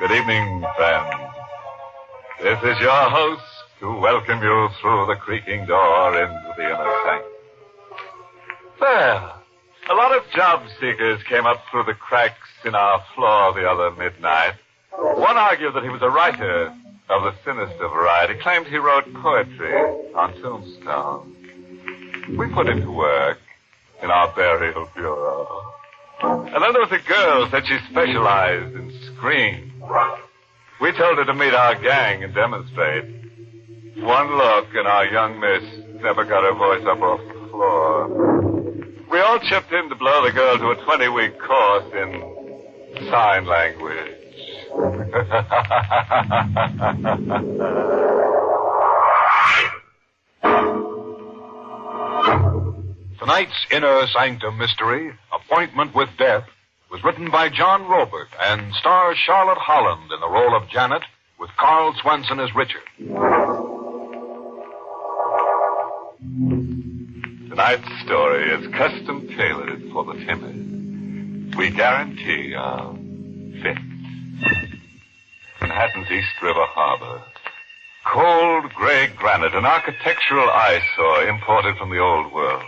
Good evening, friends. This is your host to welcome you through the creaking door into the inner sanctum. Well, a lot of job seekers came up through the cracks in our floor the other midnight. One argued that he was a writer of the sinister variety, claimed he wrote poetry on tombstones. We put him to work in our burial bureau. And then there was a girl who said she specialized in screams. We told her to meet our gang and demonstrate. One look, and our young miss never got her voice up off the floor. We all chipped in to blow the girl to a 20-week course in sign language.
Tonight's Inner Sanctum Mystery, Appointment with Death, was written by John Robert and stars Charlotte Holland in the role of Janet, with Carl Swenson as Richard.
Tonight's story is custom tailored for the timid. We guarantee a fit. Manhattan's East River Harbor. Cold gray granite, an architectural eyesore imported from the old world.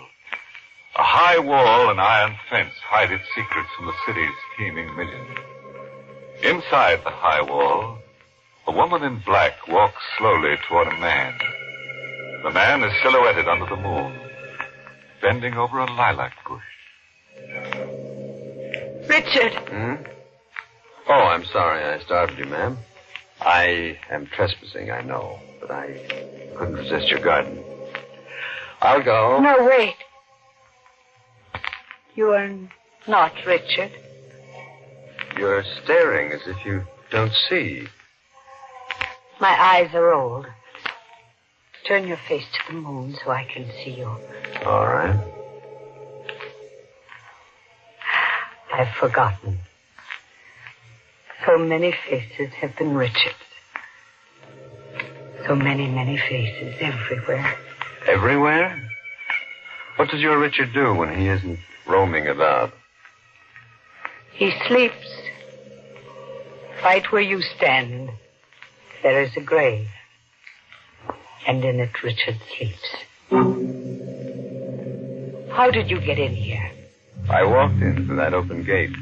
A high wall and iron fence hide its secrets from the city's teeming millions. Inside the high wall, a woman in black walks slowly toward a man. The man is silhouetted under the moon, bending over a lilac bush.
Richard!
Oh, I'm sorry I startled you, ma'am. I am trespassing, I know, but I couldn't resist your garden. I'll go.
No, wait. You are not Richard.
You're staring as if you don't see.
My eyes are old. Turn your face to the moon so I can see you.
All right.
I've forgotten. So many faces have been Richard's. So many, many faces everywhere.
Everywhere? What does your Richard do when he isn't roaming about?
He sleeps. Right where you stand, there is a grave. And in it, Richard sleeps. How did you get in here?
I walked in through that open gate.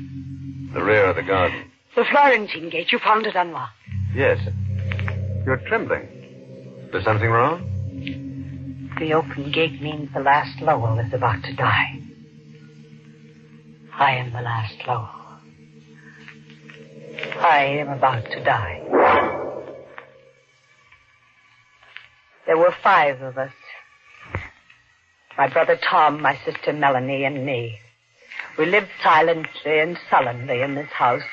The rear of the garden.
The Florentine gate. You found it unlocked.
Yes. You're trembling. There's something wrong?
The open gate means the last Lowell is about to die. I am the last Lowell. I am about to die. There were 5 of us. My brother Tom, my sister Melanie, and me. We lived silently and sullenly in this house,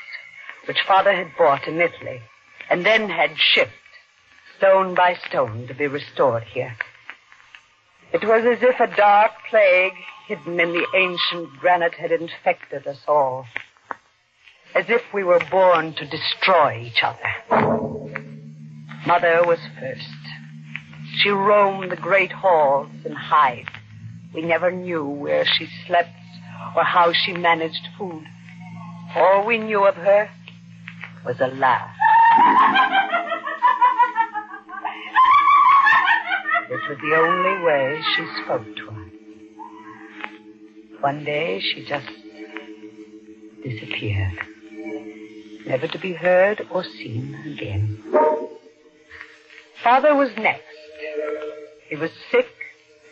which Father had bought in Italy, and then had shipped, stone by stone, to be restored here. It was as if a dark plague hidden in the ancient granite had infected us all. As if we were born to destroy each other. Mother was first. She roamed the great halls and hid. We never knew where she slept or how she managed food. All we knew of her was a laugh. Which was the only way she spoke to us. One day she just disappeared. Never to be heard or seen again. Father was next. He was sick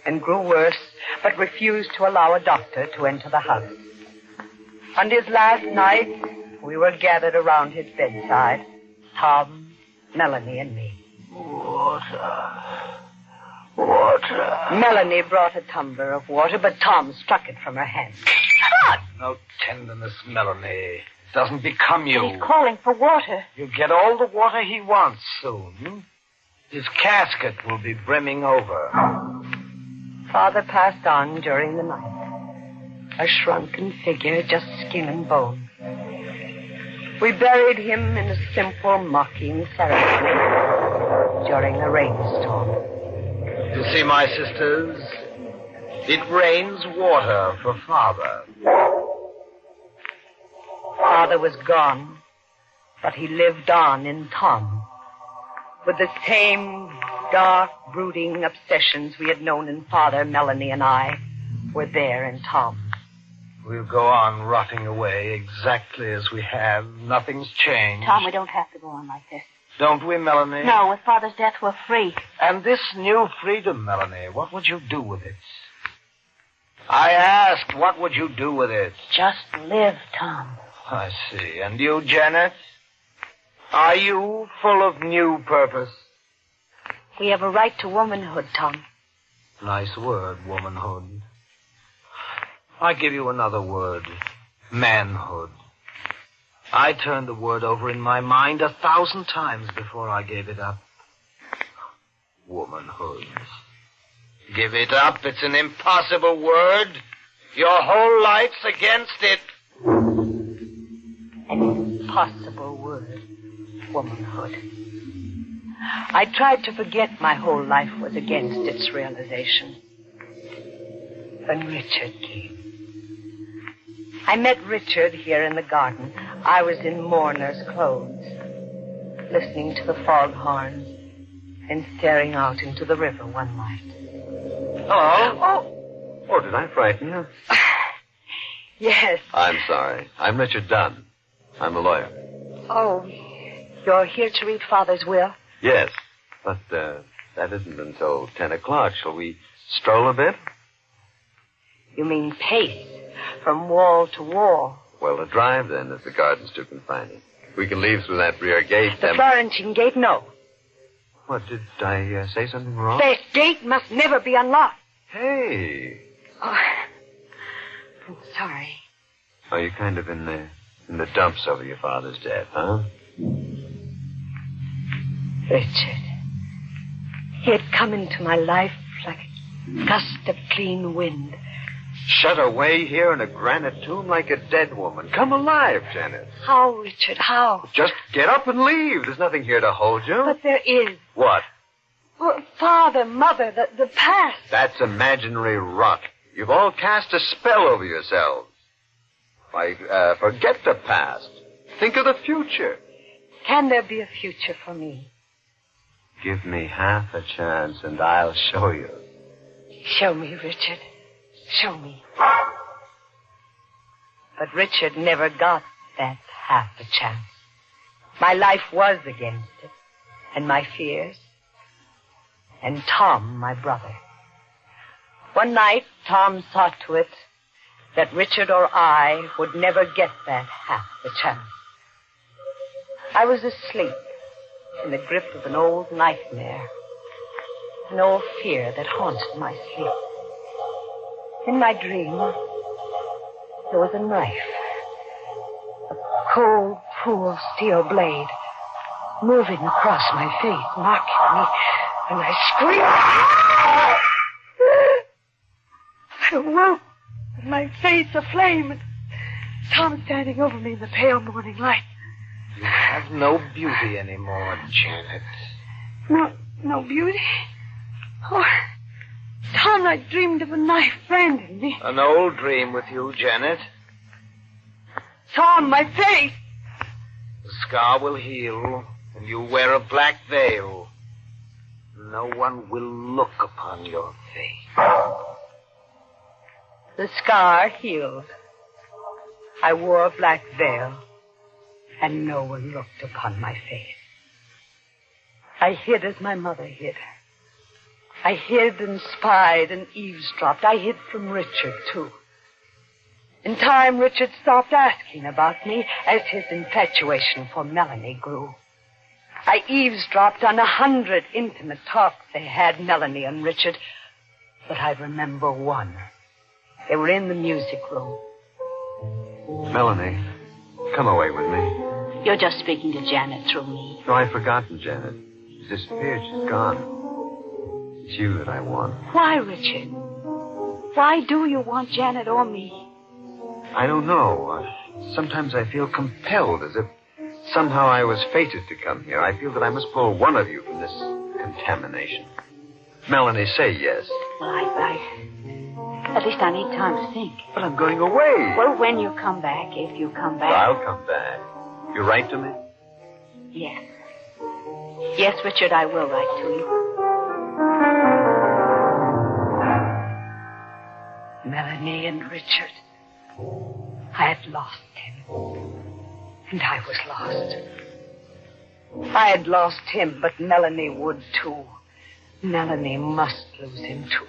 and grew worse, but refused to allow a doctor to enter the house. On his last night, we were gathered around his bedside. Tom, Melanie, and me.
Water.
Melanie brought a tumbler of water, but Tom struck it from her hand.
No tenderness, Melanie. It doesn't become you.
He's calling for water.
You'll get all the water he wants soon. His casket will be brimming over.
Father passed on during the night. A shrunken figure, just skin and bone. We buried him in a simple, mocking ceremony during a rainstorm.
You see, my sisters, it rains water for Father.
Father was gone, but he lived on in Tom. With the same dark, brooding obsessions we had known in Father, Melanie, and I were there in Tom.
We'll go on rotting away exactly as we have. Nothing's changed.
Tom, we don't have to go on like this.
Don't we, Melanie?
No, with Father's death, we're free.
And this new freedom, Melanie, what would you do with it? I asked, what would you do with it?
Just live, Tom.
I see. And you, Janet? Are you full of new purpose?
We have a right to womanhood, Tom.
Nice word, womanhood. I give you another word. Manhood. I turned the word over in my mind 1,000 times before I gave it up. Womanhood. Give it up. It's an impossible word. Your whole life's against it.
An impossible word, womanhood. I tried to forget my whole life was against its realization. When Richard came. I met Richard here in the garden. I was in mourner's clothes, listening to the foghorns and staring out into the river one night.
Hello? Oh, did I frighten you?
Yes.
I'm sorry. I'm Richard Dunn. I'm a lawyer.
Oh, you're here to read Father's will?
Yes, but that isn't until 10 o'clock. Shall we stroll a bit?
You mean pace from wall to wall?
Well, a drive, then, if the garden's too confining. We can leave through that rear gate.
The Florentine gate, no.
What, did I say something wrong?
That gate must never be unlocked.
Hey.
Oh, I'm sorry.
Oh, you're kind of in the dumps over your father's death, huh?
Richard. He had come into my life like a gust of clean wind.
Shut away here in a granite tomb like a dead woman. Come alive, Janet.
How, Richard, how?
Just get up and leave. There's nothing here to hold you.
But there is.
What?
Well, Father, Mother, the past.
That's imaginary rot. You've all cast a spell over yourselves. Why, forget the past. Think of the future.
Can there be a future for me?
Give me half a chance and I'll show you.
Show me, Richard. Show me. But Richard never got that half a chance. My life was against it, and my fears, and Tom, my brother. One night, Tom saw to it that Richard or I would never get that half a chance. I was asleep in the grip of an old nightmare, an old fear that haunted my sleep. In my dream, there was a knife, a cold, cruel steel blade, moving across my face, mocking me, and I screamed. I awoke, with my face aflame, and Tom standing over me in the pale morning light.
You have no beauty anymore, Janet.
No beauty? Oh, Tom, I dreamed of a knife branding me.
An old dream with you, Janet.
Tom, my face!
The scar will heal, and you wear a black veil. No one will look upon your face.
The scar healed. I wore a black veil, and no one looked upon my face. I hid as my mother hid. I hid and spied and eavesdropped. I hid from Richard, too. In time, Richard stopped asking about me as his infatuation for Melanie grew. I eavesdropped on 100 intimate talks they had, Melanie and Richard. But I remember one. They were in the music room.
Melanie, come away with me.
You're just speaking to Janet through me.
No, I've forgotten Janet. She's disappeared. She's gone. It's you that I want.
Why, Richard? Why do you want Janet or me?
I don't know. Sometimes I feel compelled, as if somehow I was fated to come here. I feel that I must pull one of you from this contamination. Melanie, say yes.
Well, at least I need time to think.
But I'm going away.
Well, when you come back, if you come back.
I'll come back. You write to me?
Yes. Yes, Richard, I will write to you. Melanie and Richard. I had lost him. And I was lost. I had lost him, but Melanie would too. Melanie must lose him too.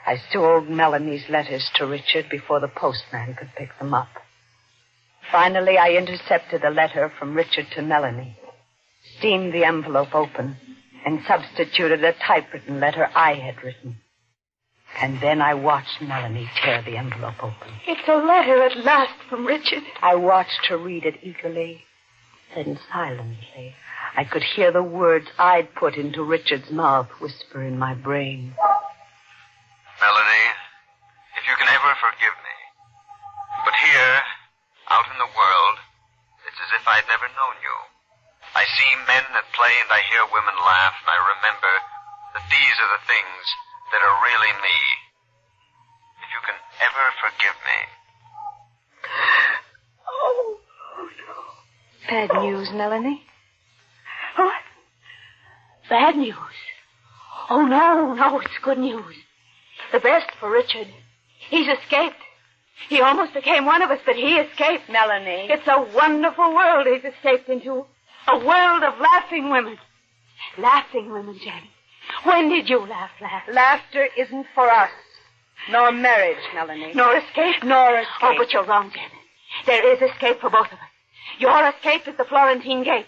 I stole Melanie's letters to Richard before the postman could pick them up. Finally, I intercepted a letter from Richard to Melanie, steamed the envelope open, and substituted a typewritten letter I had written. And then I watched Melanie tear the envelope open.
It's a letter at last from Richard.
I watched her read it eagerly, then silently. I could hear the words I'd put into Richard's mouth whisper in my brain.
Melanie, if you can ever forgive me. But here, out in the world, it's as if I'd never known you. I see men at play and I hear women laugh, and I remember that these are the things that are really me. If you can ever forgive me.
Oh, no.
Bad news, Melanie.
What? Bad news? Oh, no, it's good news. The best for Richard. He's escaped. He almost became one of us, but he escaped.
Melanie.
It's a wonderful world he's escaped into. A world of laughing women. Laughing women, Janet. When did you laugh last?
Laughter isn't for us. Nor marriage, Melanie.
Nor escape?
Nor escape.
Oh, but you're wrong, Janet. There is escape for both of us. Your escape is the Florentine Gate.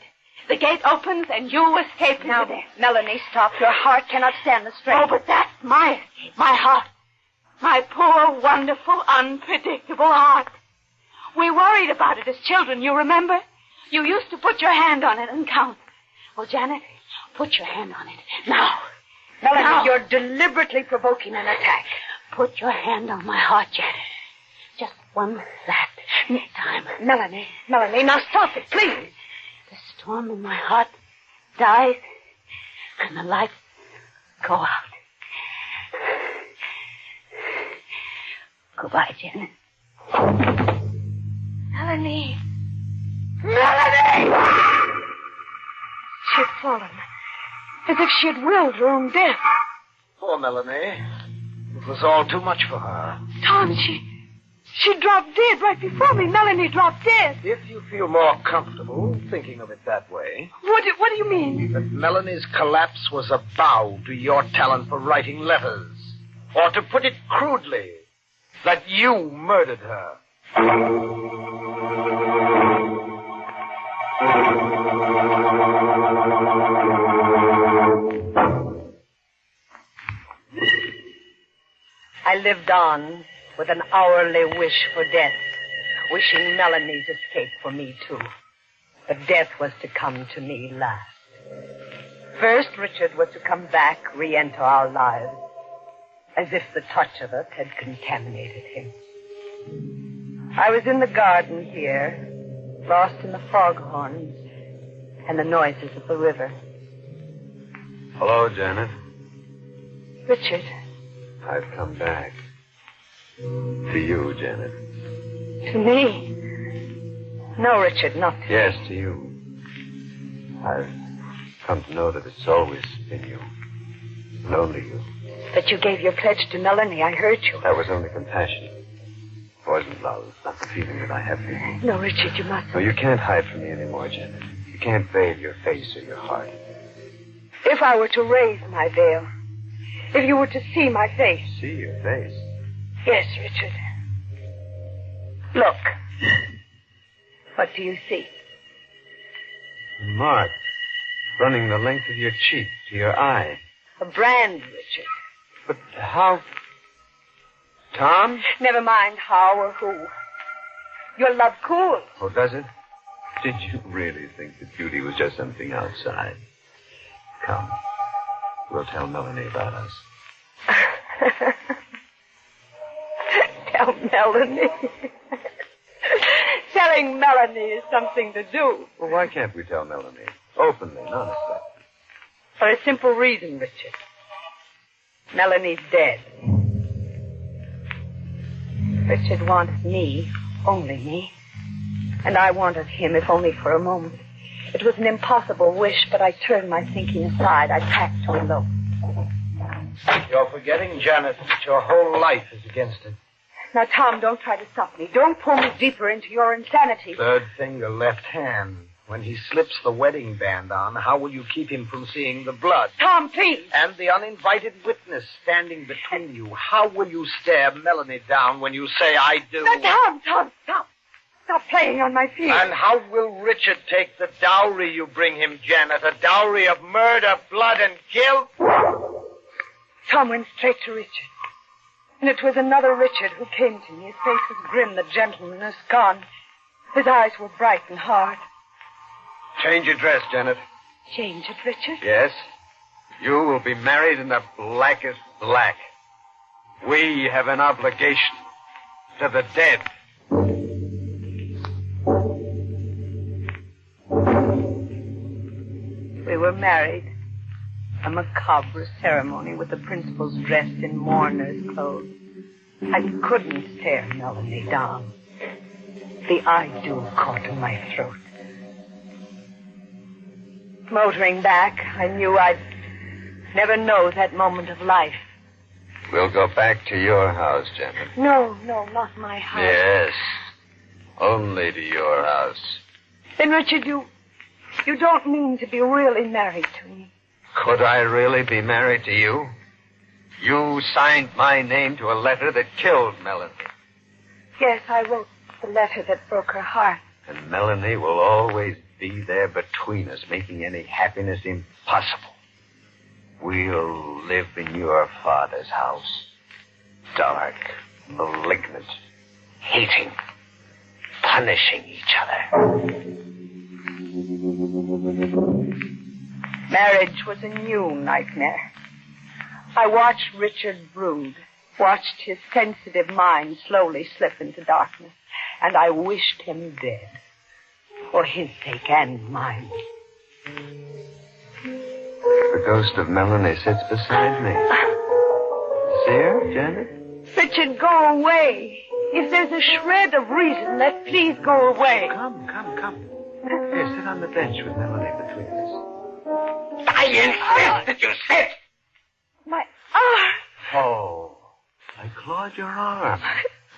The gate opens and you escape
now,
into there.
Melanie, stop. Your heart cannot stand the strain.
Oh, but that's my escape. My heart. My poor, wonderful, unpredictable heart. We worried about it as children, you remember? You used to put your hand on it and count. Well, Janet, put your hand on it. Now.
Melanie,
now.
You're deliberately provoking an attack.
Put your hand on my heart, Janet. Just one last time.
Melanie, now stop it, please.
The storm in my heart dies, and the lights go out. Goodbye, Janet.
Melanie.
Melanie! She had fallen, as if she had willed her own death.
Poor Melanie. It was all too much for her.
Tom, she dropped dead right before me. Melanie dropped dead.
If you feel more comfortable thinking of it that way.
What do you mean?
That Melanie's collapse was a bow to your talent for writing letters. Or to put it crudely, that you murdered her.
I lived on with an hourly wish for death, wishing Melanie's escape for me, too. But death was to come to me last. First, Richard was to come back, re-enter our lives, as if the touch of us had contaminated him. I was in the garden here, lost in the foghorns and the noises of the river.
Hello, Janet.
Richard.
I've come back. To you, Janet.
To me?
No, Richard, not to
Yes,
me.
to you. I've come to know that it's always been you. And only you.
But you gave your pledge to Melanie. I heard you.
That was only compassion. It wasn't love. Not the feeling that I have for you.
No, Richard, you mustn't.
No, you can't hide from me anymore, Janet. You can't veil your face or your heart.
If I were to raise my veil, if you were to see my face.
See your face?
Yes, Richard. Look. What do you see?
A mark running the length of your cheek to your eye.
A brand, Richard.
But how? Tom?
Never mind how or who. Your love cools.
Oh, does it? Did you really think that beauty was just something outside? Come. We'll tell Melanie about us.
Tell Melanie. Telling Melanie is something to do.
Well, why can't we tell Melanie? Openly, honestly.
For a simple reason, Richard. Melanie's dead. Richard wanted me, only me. And I wanted him, if only for a moment. It was an impossible wish, but I turned my thinking aside. I packed to elope.
You're forgetting, Janet, that your whole life is against it.
Now, Tom, don't try to stop me. Don't pull me deeper into your insanity.
Third finger, left hand. When he slips the wedding band on, how will you keep him from seeing the blood?
Tom, please.
And the uninvited witness standing between you. How will you stare Melanie down when you say, I do?
Now, Tom, stop. Stop playing on my feet.
And how will Richard take the dowry you bring him, Janet? A dowry of murder, blood, and guilt?
Tom went straight to Richard. And it was another Richard who came to me. His face was grim. The gentleman was gone. His eyes were bright and hard.
Change your dress, Janet.
Change it, Richard?
Yes. You will be married in the blackest black. We have an obligation to the dead.
We were married. A macabre ceremony with the principals dressed in mourner's clothes. I couldn't stare Melanie down. The I do caught in my throat. Motoring back, I knew I'd never know that moment of life.
We'll go back to your house, Janet.
No, not my house.
Yes. Only to your house.
Then, Richard, you don't mean to be really married to me.
Could I really be married to you? You signed my name to a letter that killed Melanie.
Yes, I wrote the letter that broke her heart.
And Melanie will always be there between us, making any happiness impossible. We'll live in your father's house. Dark, malignant, hating, punishing each other.
Marriage was a new nightmare. I watched Richard brood, watched his sensitive mind slowly slip into darkness, and I wished him dead. For his sake and mine.
The ghost of Melanie sits beside me. See her, Janet?
Richard, go away. If there's a shred of reason, let please go away.
Come. Here, sit on the bench with Melanie between us.
I insist that you sit.
My arm.
Oh, I clawed your arm.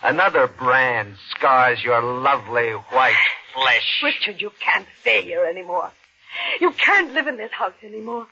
Another brand scars your lovely white flesh.
Richard, you can't stay here anymore. You can't live in this house anymore.